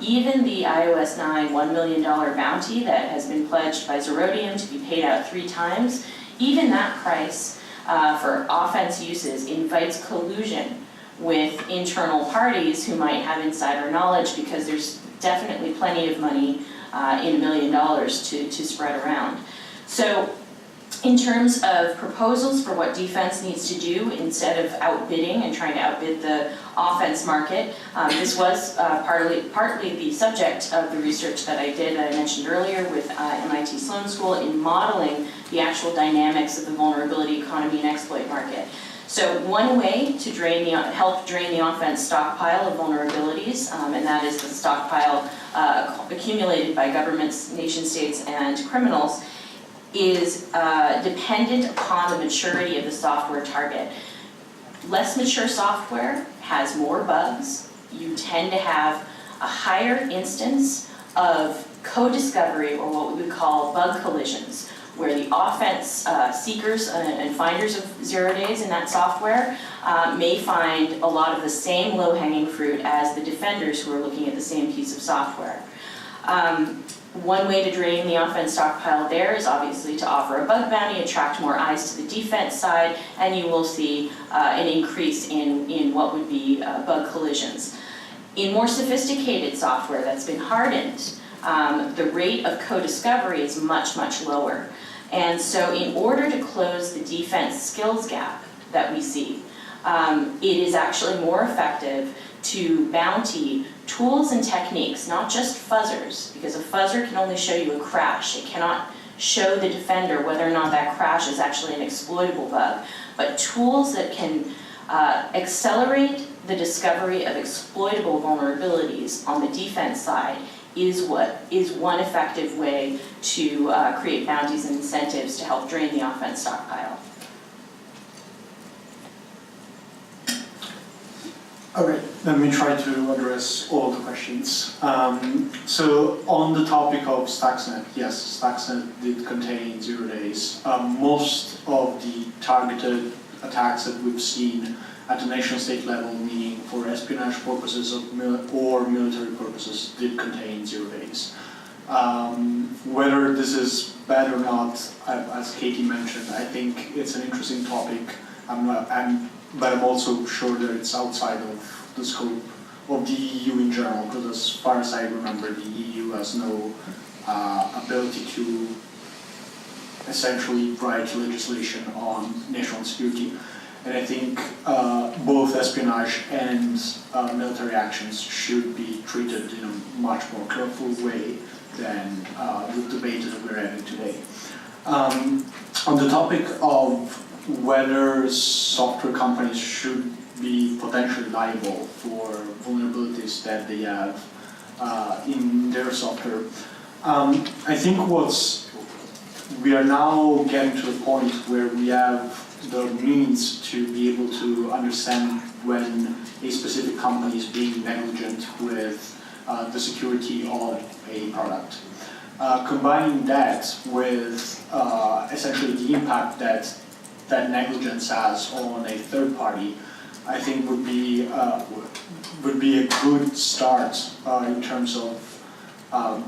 Even the iOS 9 $1 million bounty that has been pledged by Zerodium to be paid out 3 times, even that price for offense uses invites collusion with internal parties who might have insider knowledge, because there's definitely plenty of money in $1 million to spread around. So in terms of proposals for what defense needs to do instead of outbidding and trying to outbid the offense market, this was partly the subject of the research that I did, that I mentioned earlier, with MIT Sloan School in modeling the actual dynamics of the vulnerability economy and exploit market. So one way to help drain the offense stockpile of vulnerabilities, and that is the stockpile accumulated by governments, nation states, and criminals, is dependent upon the maturity of the software target. Less mature software has more bugs. You tend to have a higher instance of co-discovery, or what we would call bug collisions, where the offense seekers and finders of 0 days in that software may find a lot of the same low-hanging fruit as the defenders who are looking at the same piece of software. One way to drain the offense stockpile there is obviously to offer a bug bounty, attract more eyes to the defense side, and you will see an increase in what would be bug collisions. In more sophisticated software that's been hardened, the rate of co-discovery is much, much lower. And so in order to close the defense skills gap that we see, it is actually more effective to bounty tools and techniques, not just fuzzers, because a fuzzer can only show you a crash. It cannot show the defender whether or not that crash is actually an exploitable bug. But tools that can accelerate the discovery of exploitable vulnerabilities on the defense side is one effective way to create bounties and incentives to help drain the offense stockpile. Okay, let me try to address all the questions. So on the topic of Stuxnet, yes, Stuxnet did contain 0 days. Most of the targeted attacks that we've seen at the nation state level, meaning for espionage purposes or military purposes did contain 0 days. Whether this is bad or not, as Katie mentioned, I think it's an interesting topic. But I'm also sure that it's outside of the scope of the EU in general, because as far as I remember, the EU has no ability to essentially write legislation on national security. And I think both espionage and military actions should be treated in a much more careful way than the debate that we're having today. On the topic of whether software companies should be potentially liable for vulnerabilities that they have in their software, I think we are now getting to a point where we have the means to be able to understand when a specific company is being negligent with the security of a product. Combining that with essentially the impact that negligence has on a third party, I think would be a good start in terms of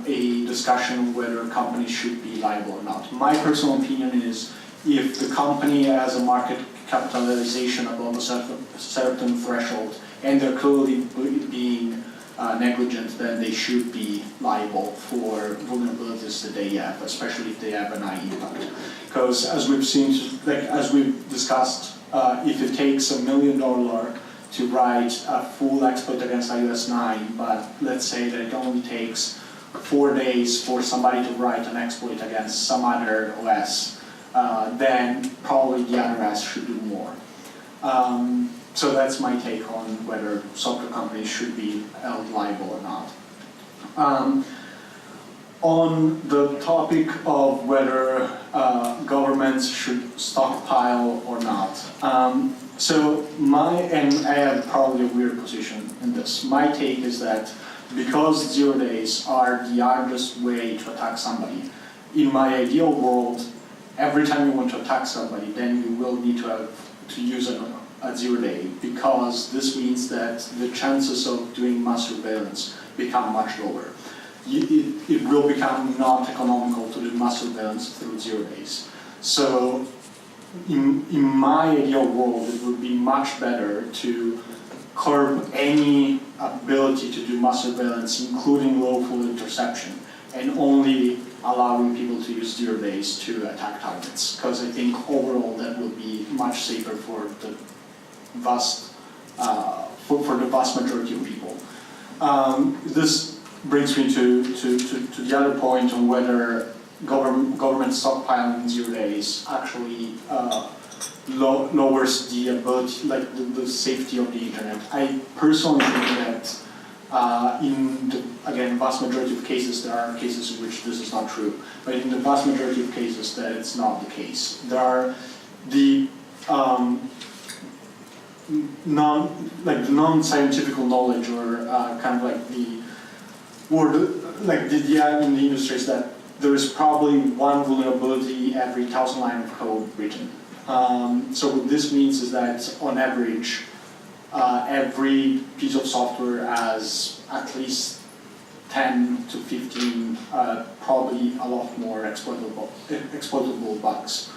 a discussion of whether companies should be liable or not. My personal opinion is if the company has a market capitalization above a certain threshold and they're clearly being negligent, then they should be liable for vulnerabilities that they have, especially if they have an high impact. Because as we've seen, as we've discussed, if it takes $1 million to write a full exploit against iOS 9, but let's say that it only takes 4 days for somebody to write an exploit against some other OS, then probably the other OS should do more. So that's my take on whether software companies should be held liable or not. On the topic of whether governments should stockpile or not, and I have probably a weird position in this. My take is that because 0 days are the hardest way to attack somebody, in my ideal world, every time you want to attack somebody, then you will need to use a 0 day, because this means that the chances of doing mass surveillance become much lower. It will become not economical to do mass surveillance through 0 days. So in my ideal world, it would be much better to curb any ability to do mass surveillance, including lawful interception, and only allowing people to use 0 days to attack targets. Because I think overall that will be much safer for the vast majority of people. This brings me to the other point on whether government stockpiling in 0 days actually lowers the ability, the safety of the internet. I personally think that in the, again, vast majority of cases, there are cases in which this is not true, but in the vast majority of cases that it's not the case. There are the non-scientific knowledge, or kind of like the idea in the industry is that there is probably one vulnerability every 1,000 lines of code written. So what this means is that on average, every piece of software has at least 10 to 15, probably a lot more exploitable bugs.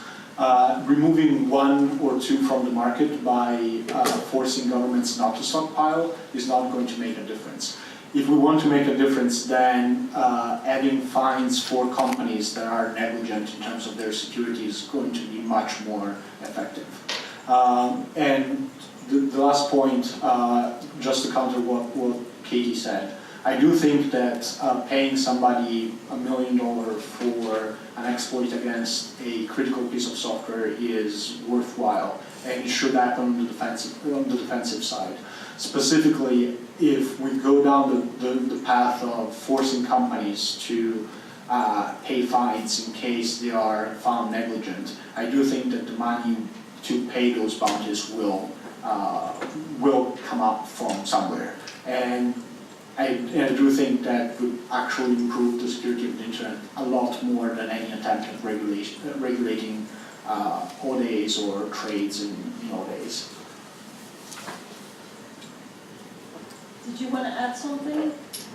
Removing 1 or 2 from the market by forcing governments not to stockpile is not going to make a difference. If we want to make a difference, then adding fines for companies that are negligent in terms of their security is going to be much more effective. And the last point, just to counter what Katie said, I do think that paying somebody $1 million for an exploit against a critical piece of software is worthwhile, and it should happen on the defensive side. Specifically, if we go down the path of forcing companies to pay fines in case they are found negligent, I do think that the money to pay those bounties will come up from somewhere. And I do think that would actually improve the security of the internet a lot more than any attempt at regulating ODAs or trades in ODAs. Did you want to add something?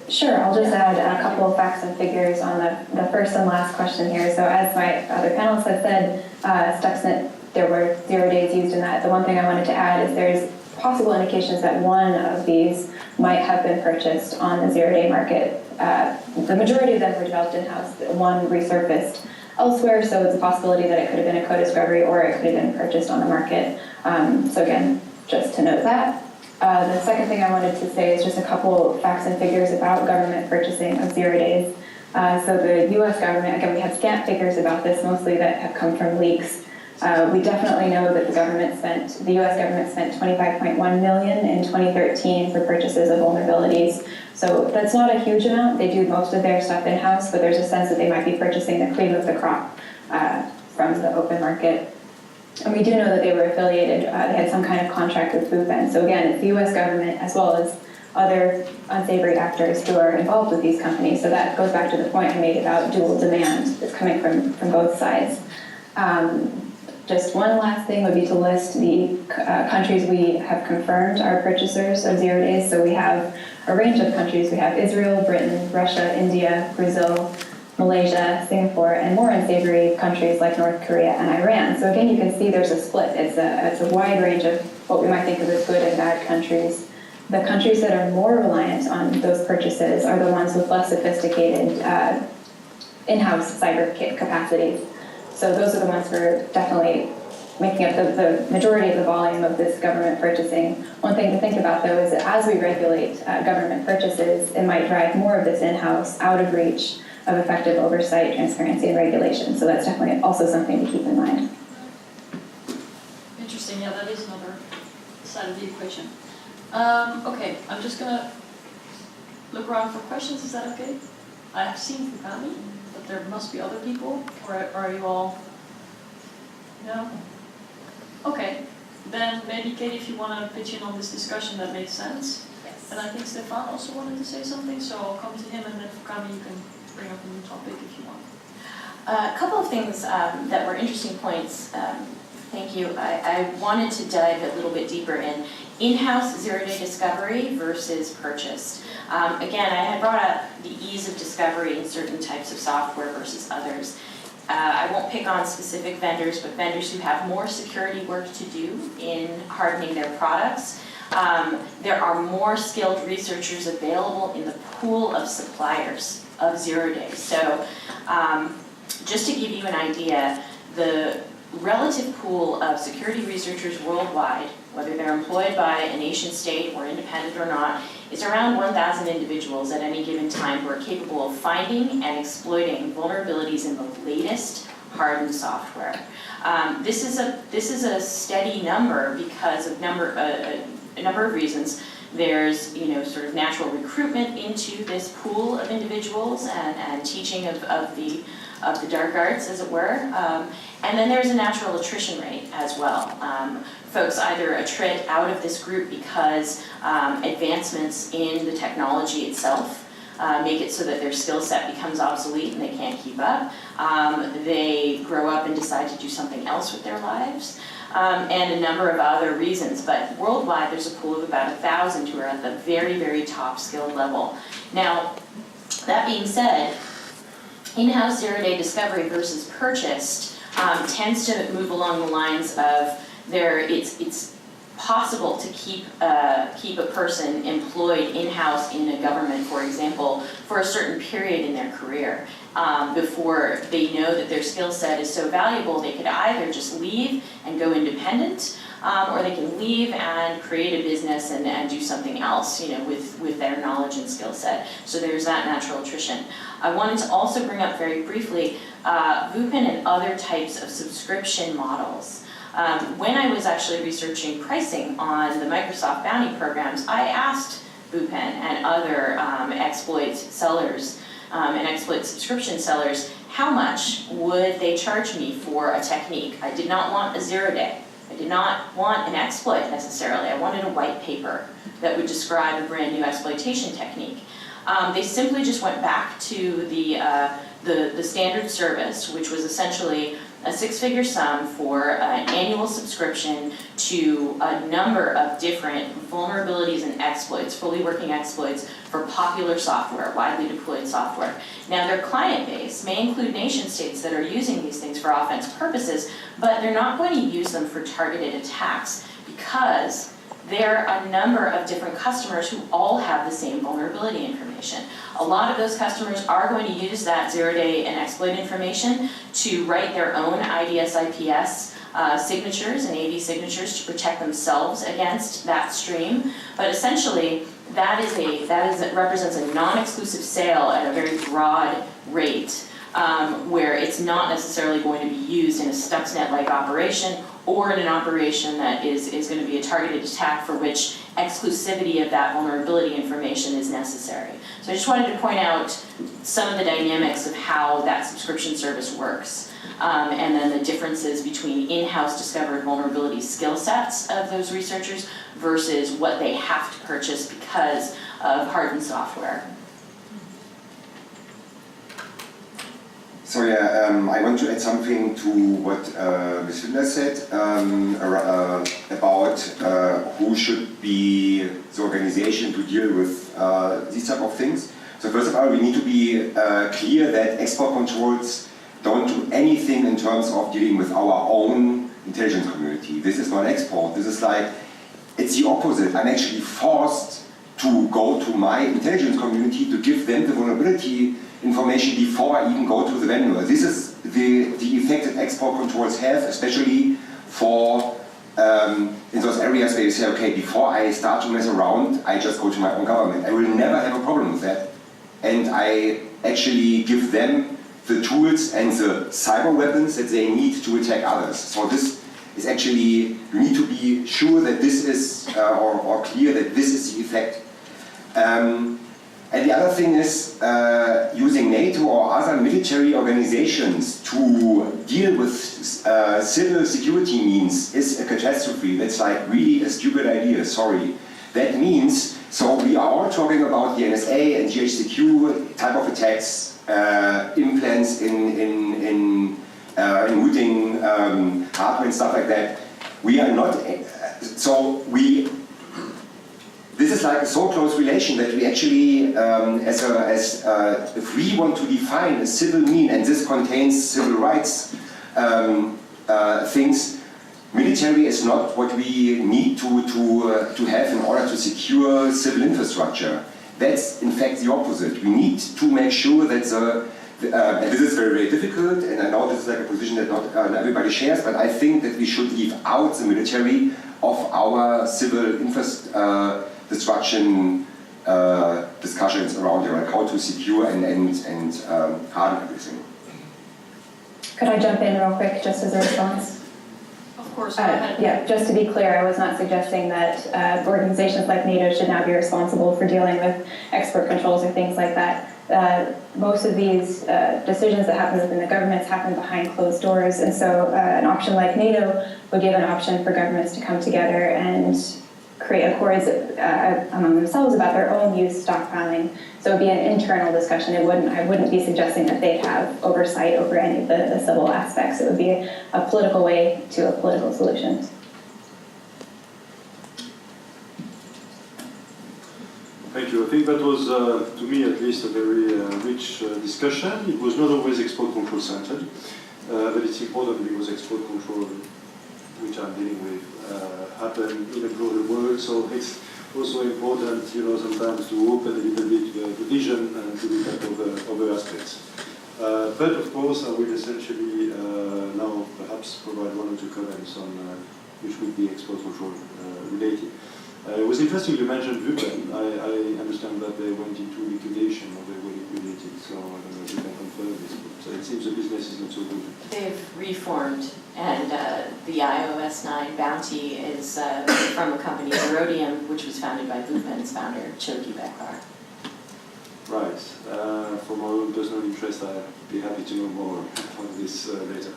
Sure, I'll just add a couple of facts and figures on the first and last question here. So as my other panelists have said, Stuxnet, there were 0 days used in that. The one thing I wanted to add is there's possible indications that one of these might have been purchased on the 0-day market. The majority of them were developed in-house. One resurfaced elsewhere, so it's a possibility that it could have been a co-discovery or it could have been purchased on the market. So again, just to note that. The second thing I wanted to say is just a couple facts and figures about government purchasing of 0 days. So the US government, again, we have scant figures about this, mostly that have come from leaks. We definitely know that the US government spent $25.1 million in 2013 for purchases of vulnerabilities. So that's not a huge amount. They do most of their stuff in-house, but there's a sense that they might be purchasing the cream of the crop from the open market. And we do know that they were affiliated, they had some kind of contract with Bupen. So again, it's the US government as well as other unsavory actors who are involved with these companies. So that goes back to the point I made about dual demand that's coming from both sides. Just one last thing would be to list the countries we have confirmed are purchasers of 0 days. So we have a range of countries. We have Israel, Britain, Russia, India, Brazil, Malaysia, Singapore, and more unsavory countries like North Korea and Iran. So again, you can see there's a split. It's a wide range of what we might think of as good and bad countries. The countries that are more reliant on those purchases are the ones with less sophisticated in-house cyber capacities. So those are the ones who are definitely making up the majority of the volume of this government purchasing. One thing to think about, though, is that as we regulate government purchases, it might drive more of this in-house out of reach of effective oversight, transparency, and regulation. So that's definitely also something to keep in mind. Interesting, yeah, that is another side of the equation. Okay, I'm just gonna look around for questions, is that okay? I have seen Fukami, but there must be other people, or are you all, no? Okay, then maybe Katie, if you want to pitch in on this discussion, that makes sense. Yes. And I think Stefan also wanted to say something, so I'll come to him, and then Fukami, you can bring up a new topic if you want. A couple of things that were interesting points. Thank you. I wanted to dive a little bit deeper in-house 0-day discovery versus purchased. Again, I had brought up the ease of discovery in certain types of software versus others. I won't pick on specific vendors, but vendors who have more security work to do in hardening their products. There are more skilled researchers available in the pool of suppliers of 0 days. So just to give you an idea, the relative pool of security researchers worldwide, whether they're employed by a nation state or independent or not, is around 1,000 individuals at any given time who are capable of finding and exploiting vulnerabilities in the latest hardened software. This is a steady number because of a number of reasons. There's sort of natural recruitment into this pool of individuals and teaching of the dark arts, as it were. And then there's a natural attrition rate as well. Folks either attrit out of this group because advancements in the technology itself make it so that their skill set becomes obsolete and they can't keep up. They grow up and decide to do something else with their lives. And a number of other reasons. But worldwide, there's a pool of about 1,000 who are at the very, very top skilled level. Now, that being said, in-house 0-day discovery versus purchased tends to move along the lines of it's possible to keep a person employed in-house in a government, for example, for a certain period in their career before they know that their skill set is so valuable. They could either just leave and go independent, or they can leave and create a business and do something else, with their knowledge and skill set. So there's that natural attrition. I wanted to also bring up very briefly Vupen and other types of subscription models. When I was actually researching pricing on the Microsoft bounty programs, I asked Vupen and other exploit sellers and exploit subscription sellers, how much would they charge me for a technique? I did not want a 0-day. I did not want an exploit necessarily. I wanted a white paper that would describe a brand new exploitation technique. They simply just went back to the standard service, which was essentially a six-figure sum for an annual subscription to a number of different vulnerabilities and exploits, fully working exploits for popular software, widely deployed software. Now, their client base may include nation states that are using these things for offense purposes, but they're not going to use them for targeted attacks because there are a number of different customers who all have the same vulnerability information. A lot of those customers are going to use that zero-day and exploit information to write their own IDS/IPS signatures and AD signatures to protect themselves against that stream. But essentially, that represents a non-exclusive sale at a very broad rate, where it's not necessarily going to be used in a Stuxnet-like operation or in an operation that is going to be a targeted attack for which exclusivity of that vulnerability information is necessary. So I just wanted to point out some of the dynamics of how that subscription service works, and then the differences between in-house discovered vulnerability skill sets of those researchers versus what they have to purchase because of hardened software. So yeah, I want to add something to what Ms. Lindner said about who should be the organization to deal with these type of things. So first of all, we need to be clear that export controls don't do anything in terms of dealing with our own intelligence community. This is not export. This is like, it's the opposite. I'm actually forced to go to my intelligence community to give them the vulnerability information before I even go to the vendor. This is the effect that export controls have, especially for in those areas where you say, okay, before I start to mess around, I just go to my own government. I will never have a problem with that. And I actually give them the tools and the cyber weapons that they need to attack others. So this is actually, you need to be sure that this is, or clear that this is the effect. And the other thing is using NATO or other military organizations to deal with civil security means is a catastrophe. That's like really a stupid idea, sorry. That means, so we are all talking about the NSA and GHQ type of attacks, implants in routing hardware and stuff like that. We are not, this is like a so close relation that we actually, if we want to define a civil mean, and this contains civil rights things, military is not what we need to have in order to secure civil infrastructure. That's in fact the opposite. We need to make sure that and this is very, very difficult, and I know this is like a position that not everybody shares, but I think that we should leave out the military of our civil destruction discussions around like how to secure and harden everything. Could I jump in real quick just as a response? Of course, go ahead. Yeah, just to be clear, I was not suggesting that organizations like NATO should now be responsible for dealing with export controls or things like that. Most of these decisions that happen within the governments happen behind closed doors, and so an option like NATO would give an option for governments to come together and create accords among themselves about their own use stockpiling. So it would be an internal discussion. I wouldn't be suggesting that they'd have oversight over any of the civil aspects. It would be a political way to a political solution. Thank you. I think that was, to me at least, a very rich discussion. It was not always export control centered, but it's important because export control, which I'm dealing with, happen in a broader world. So it's also important, sometimes to open a little bit the vision and to look at other aspects. But of course, I will essentially now perhaps provide one or two comments on which would be export control related. It was interesting you mentioned Vupen. I understand that they went into liquidation or they were liquidated, so I don't know if you can confirm this, but it seems the business is not so good. They've reformed, and the iOS 9 bounty is from a company, Erodium, which was founded by Vupen's founder, Choki Bekar. Right. For my own personal interest, I'd be happy to know more on this later.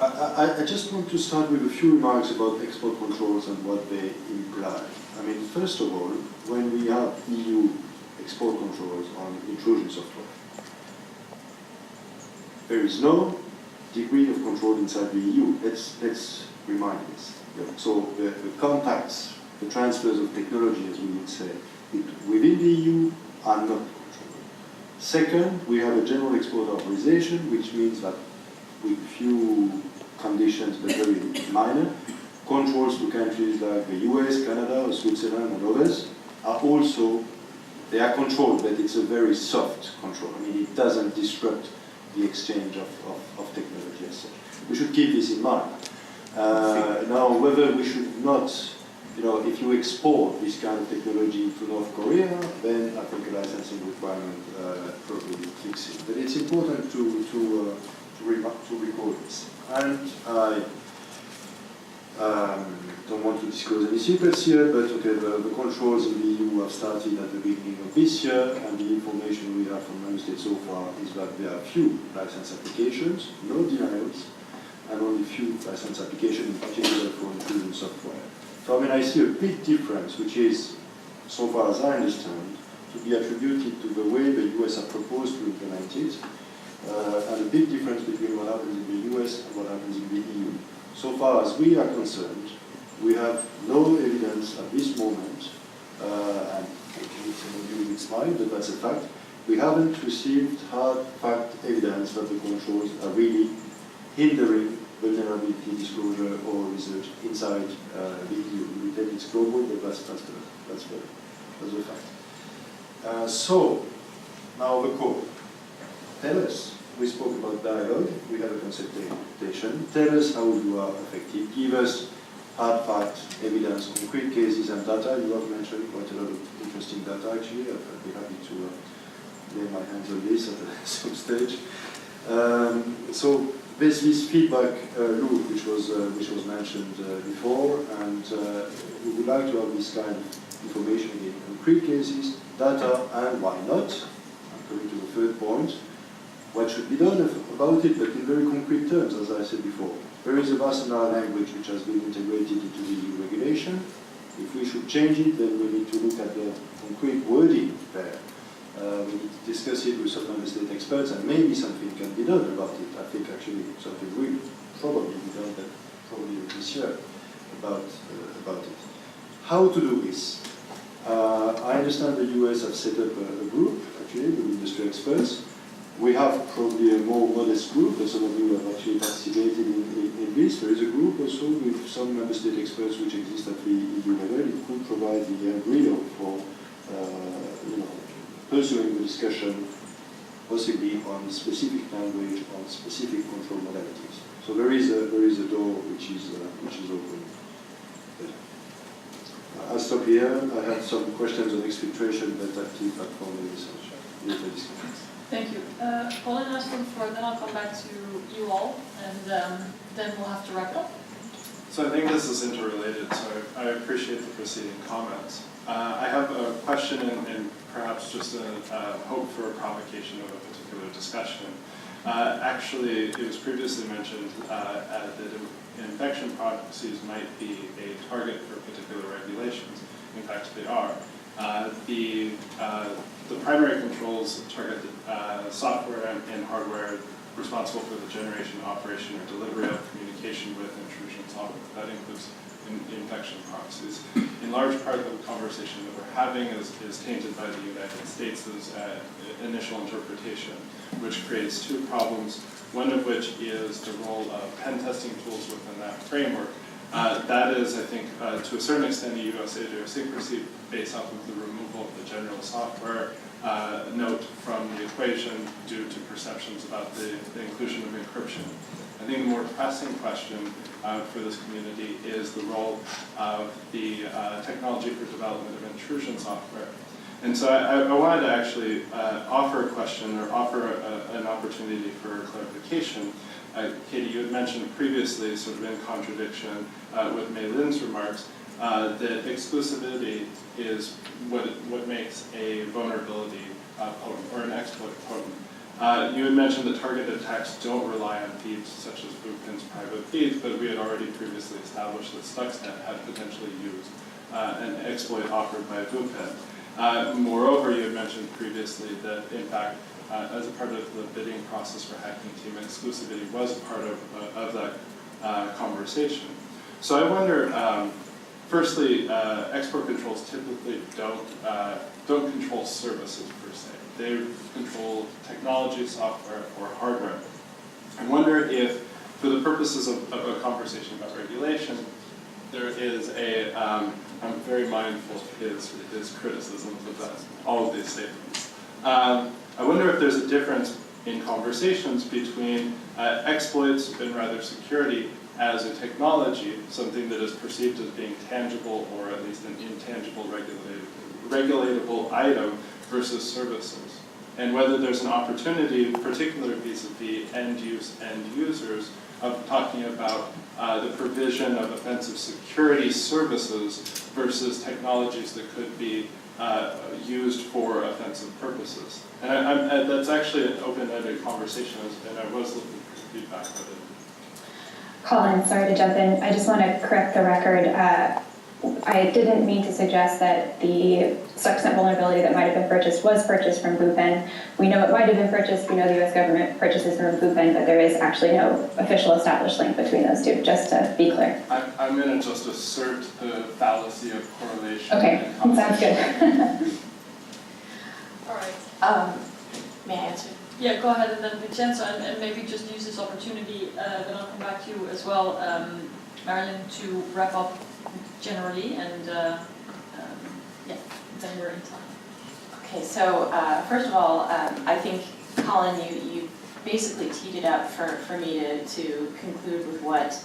I just want to start with a few remarks about export controls and what they imply. I mean, first of all, when we have EU export controls on intrusion software, There is no degree of control inside the EU. Let's remind this. So the contacts, the transfers of technology, as we would say, within the EU are not controlled. Second, we have a general export authorization, which means that with few conditions, but very minor, controls to countries like the US, Canada, or Switzerland, and others are also, they are controlled, but it's a very soft control. I mean, it doesn't disrupt the exchange of technology as such. We should keep this in mind. Now, whether we should not, if you export this kind of technology to North Korea, then I think a licensing requirement probably kicks in. But it's important to record this. And I don't want to disclose any secrets here, but okay, the controls in the EU have started at the beginning of this year, and the information we have from member states so far is that there are few license applications, no denials, and only few license applications, in particular for inclusion software. So I mean, I see a big difference, which is, so far as I understand, to be attributed to the way the US have proposed to implement it, and a big difference between what happens in the US and what happens in the EU. So far as we are concerned, we have no evidence at this moment, and maybe some of you will smile, but that's a fact. We haven't received hard fact evidence that the controls are really hindering vulnerability disclosure or research inside the EU. We think it's global, but that's the fact. So, now the core. Tell us. We spoke about dialogue, we had a consultation. Tell us how you are effective. Give us hard fact, evidence, concrete cases and data. You have mentioned quite a lot of interesting data actually. I'd be happy to lay my hands on this at some stage. So there's this feedback loop which was mentioned before, and we would like to have this kind of information in concrete cases, data, and why not? I'm coming to the third point. What should be done about it, but in very concrete terms, as I said before. There is a Barcelona language which has been integrated into the EU regulation. If we should change it, then we need to look at the concrete wording there. We need to discuss it with some member state experts, and maybe something can be done about it. I think actually something will probably be done, but probably this year, about it. How to do this? I understand the US have set up a group, actually, with industry experts. We have probably a more modest group, but some of you have actually participated in this. There is a group also with some member state experts which exist at the EU level. It could provide the embryo for pursuing the discussion, possibly on specific language, on specific control modalities. So there is a door which is open. I'll stop here. I had some questions on exfiltration, but I'll keep that for the research. Thank you. Colin asked for the floor, then I'll come back to you all, and then we'll have to wrap it up. So I think this is interrelated, so I appreciate the preceding comments. I have a question and perhaps just a hope for a provocation of a particular discussion. Actually, it was previously mentioned that infection proxies might be a target for particular regulations. In fact, they are. The primary controls target software and hardware responsible for the generation, operation, or delivery of communication with intrusion software. That includes infection proxies. In large part, the conversation that we're having is tainted by the United States' initial interpretation, which creates two problems, one of which is the role of pen testing tools within that framework. That is, I think, to a certain extent, a US idiosyncrasy based off of the removal of the general software note from the equation due to perceptions about the inclusion of encryption. I think the more pressing question for this community is the role of the technology for development of intrusion software. And so I wanted to actually offer a question or offer an opportunity for clarification. Katie, you had mentioned previously, sort of in contradiction with Mei Lin's remarks, that exclusivity is what makes a vulnerability potent or an exploit potent. You had mentioned that targeted attacks don't rely on feeds such as Bootpin's private feeds, but we had already previously established that Stuxnet had potentially used an exploit offered by Bootpin. Moreover, you had mentioned previously that, in fact, as a part of the bidding process for Hacking Team, exclusivity was part of that conversation. So I wonder, firstly, export controls typically don't control services per se. They control technology, software, or hardware. I wonder if, for the purposes of a conversation about regulation, there is a, I'm very mindful of his criticisms of all of these statements. I wonder if there's a difference in conversations between exploits and rather security as a technology, something that is perceived as being tangible or at least an intangible regulatable item versus services. And whether there's an opportunity, particularly vis-a-vis end users, of talking about the provision of offensive security services versus technologies that could be used for offensive purposes. And that's actually an open-ended conversation, and I was looking for feedback with it. Colin, sorry to jump in. I just want to correct the record. I didn't mean to suggest that the Stuxnet vulnerability that might have been purchased was purchased from Bupen. We know it might have been purchased. We know the U.S. government purchases from Bupen, but there is actually no official established link between those two, just to be clear. I'm going to just assert the fallacy of correlation. Okay, sounds good. All right. May I answer? Yeah, go ahead, and then Vincenzo, and maybe just use this opportunity, then I'll come back to you as well, Marilyn, to wrap up generally, and yeah, then we're in time. Okay, so first of all, I think, Colin, you basically teed it up for me to conclude with what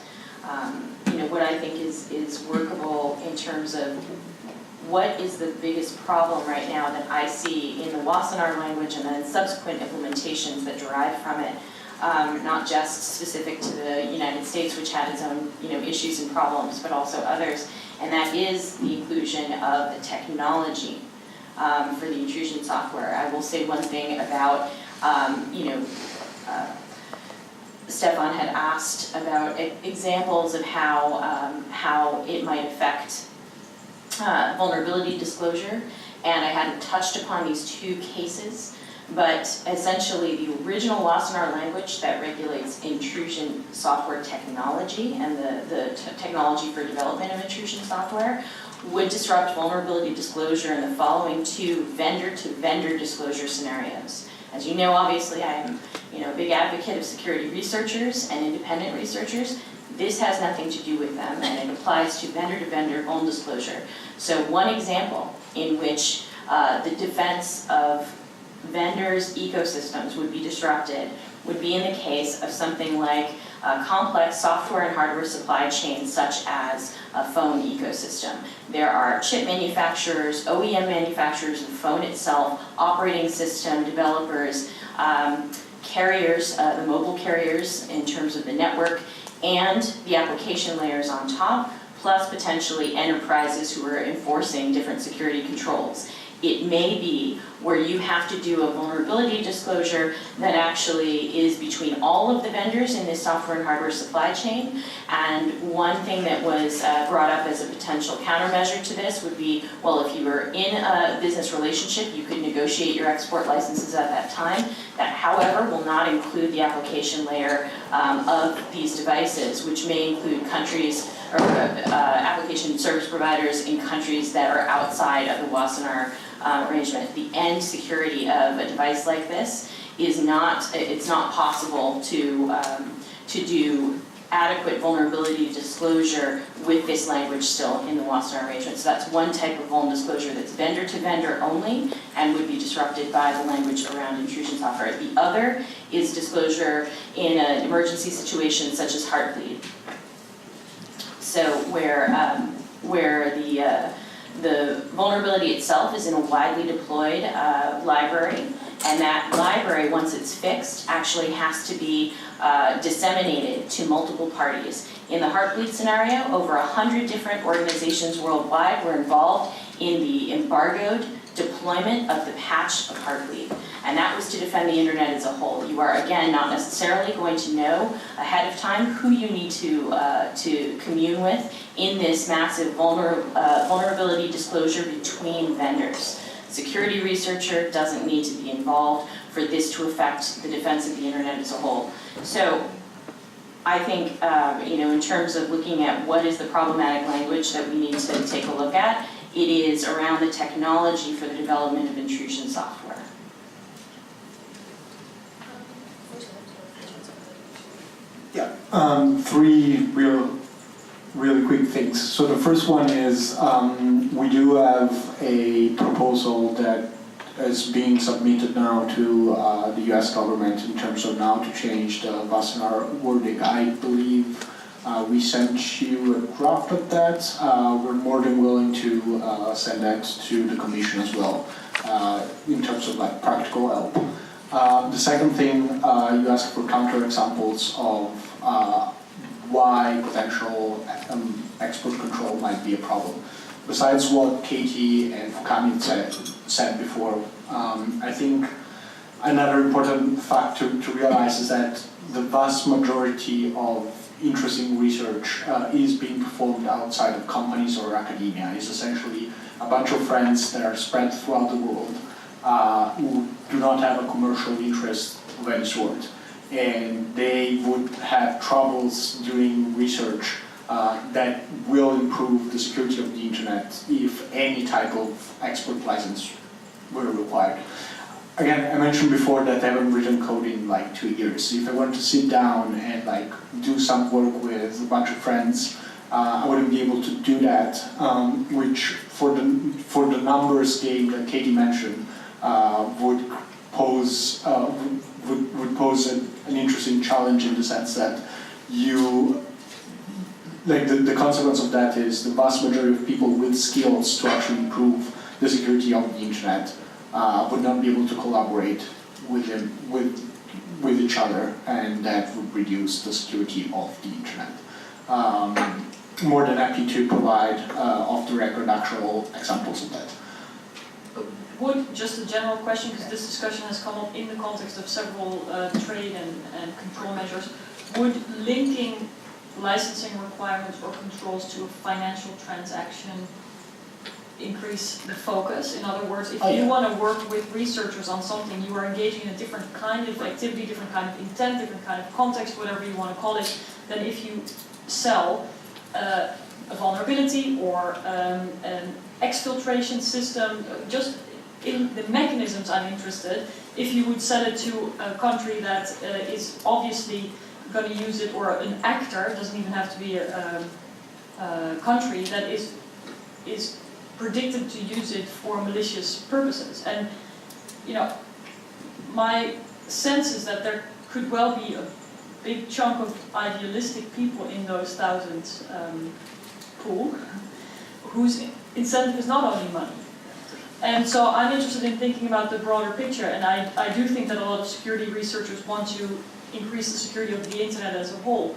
what I think is workable in terms of what is the biggest problem right now that I see in the Wassenaar language and then subsequent implementations that derive from it, not just specific to the United States, which had its own issues and problems, but also others, and that is the inclusion of the technology for the intrusion software. I will say one thing about, Stefan had asked about examples of how it might affect vulnerability disclosure, and I hadn't touched upon these two cases, but essentially the original Wassenaar language that regulates intrusion software technology and the technology for development of intrusion software would disrupt vulnerability disclosure in the following two vendor-to-vendor disclosure scenarios. As you know, obviously, I am a big advocate of security researchers and independent researchers. This has nothing to do with them, and it applies to vendor-to-vendor vuln disclosure. So one example in which the defense of vendors' ecosystems would be disrupted would be in the case of something like a complex software and hardware supply chain, such as a phone ecosystem. There are chip manufacturers, OEM manufacturers of the phone itself, operating system developers, carriers, the mobile carriers in terms of the network, and the application layers on top, plus potentially enterprises who are enforcing different security controls. It may be where you have to do a vulnerability disclosure that actually is between all of the vendors in this software and hardware supply chain. And one thing that was brought up as a potential countermeasure to this would be, well, if you were in a business relationship, you could negotiate your export licenses at that time. That, however, will not include the application layer of these devices, which may include countries or application service providers in countries that are outside of the Wassenaar arrangement. The end security of a device like this is it's not possible to do adequate vulnerability disclosure with this language still in the Wassenaar arrangement. So that's one type of vuln disclosure that's vendor to vendor only and would be disrupted by the language around intrusion software. The other is disclosure in an emergency situation such as heartbleed. So where the vulnerability itself is in a widely deployed library, and that library, once it's fixed, actually has to be disseminated to multiple parties. In the Heartbleed scenario, over 100 different organizations worldwide were involved in the embargoed deployment of the patch of Heartbleed. And that was to defend the internet as a whole. You are, again, not necessarily going to know ahead of time who you need to commune with in this massive vulnerability disclosure between vendors. Security researcher doesn't need to be involved for this to affect the defense of the internet as a whole. So I think, in terms of looking at what is the problematic language that we need to take a look at, it is around the technology for the development of intrusion software. Yeah, three really quick things. So the first one is we do have a proposal that is being submitted now to the US government in terms of now to change the Wassenaar wording. I believe we sent you a draft of that. We're more than willing to send that to the Commission as well in terms of like practical help. The second thing, you asked for counterexamples of why potential export control might be a problem. Besides what Katie and Fukami said before, I think another important fact to realize is that the vast majority of interesting research is being performed outside of companies or academia. It's essentially a bunch of friends that are spread throughout the world who do not have a commercial interest of any sort. And they would have troubles doing research that will improve the security of the internet if any type of export license were required. Again, I mentioned before that I haven't written code in like 2 years. If I wanted to sit down and like do some work with a bunch of friends, I wouldn't be able to do that, which for the numbers game that Katie mentioned would pose an interesting challenge in the sense that the consequence of that is the vast majority of people with skills to actually improve the security of the internet would not be able to collaborate with each other, and that would reduce the security of the internet. More than happy to provide off-the-record actual examples of that. Would, just a general question, because this discussion has come up in the context of several trade and control measures, would linking licensing requirements or controls to a financial transaction increase the focus? In other words, if you want to work with researchers on something, you are engaging in a different kind of activity, different kind of intent, different kind of context, whatever you want to call it, than if you sell a vulnerability or an exfiltration system. Just in the mechanisms I'm interested. If you would sell it to a country that is obviously going to use it, or an actor, doesn't even have to be a country that is predicted to use it for malicious purposes. And my sense is that there could well be a big chunk of idealistic people in those thousands pool whose incentive is not only money. And so I'm interested in thinking about the broader picture, and I do think that a lot of security researchers want to increase the security of the internet as a whole.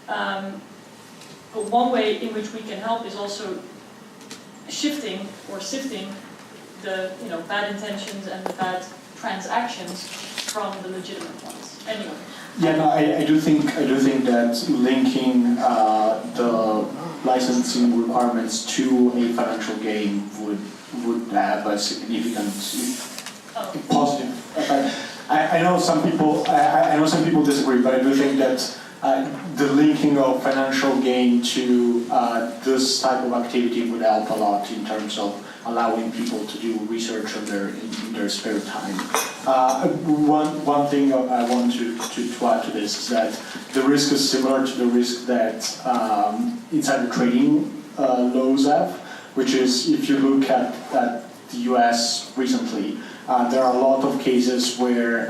But one way in which we can help is also shifting or sifting the bad intentions and the bad transactions from the legitimate ones. Anyway. Yeah, no, I do think that linking the licensing requirements to a financial gain would have a significant positive effect. I know some people disagree, but I do think that the linking of financial gain to this type of activity would help a lot in terms of allowing people to do research in their spare time. One thing I want to add to this is that the risk is similar to the risk that insider trading laws have, which is if you look at the US recently, there are a lot of cases where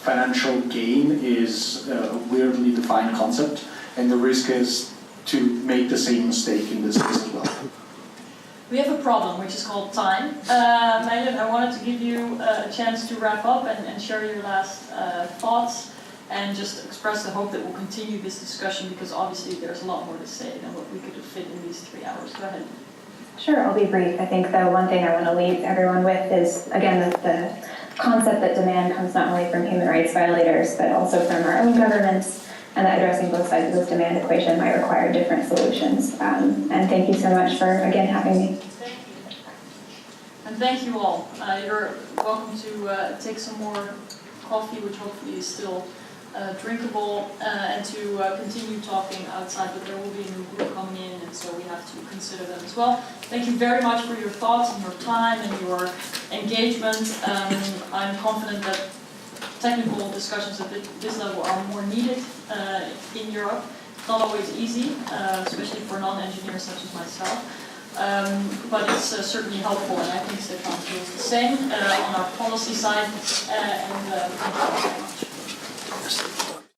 financial gain is a weirdly defined concept, and the risk is to make the same mistake in this case as well. We have a problem, which is called time. Mariette, I wanted to give you a chance to wrap up and share your last thoughts, and just express the hope that we'll continue this discussion, because obviously there's a lot more to say than what we could have fit in these 3 hours. Go ahead. Sure, I'll be brief. I think the one thing I want to leave everyone with is, again, the concept that demand comes not only from human rights violators, but also from our own governments, and that addressing both sides of this demand equation might require different solutions. And thank you so much for, again, having me. Thank you. And thank you all. You're welcome to take some more coffee, which hopefully is still drinkable, and to continue talking outside, but there will be a new group coming in, and so we have to consider them as well. Thank you very much for your thoughts and your time and your engagement. I'm confident that technical discussions at this level are more needed in Europe. It's not always easy, especially for non-engineers such as myself. But it's certainly helpful, and I think Stefan feels the same on our policy side. And thank you.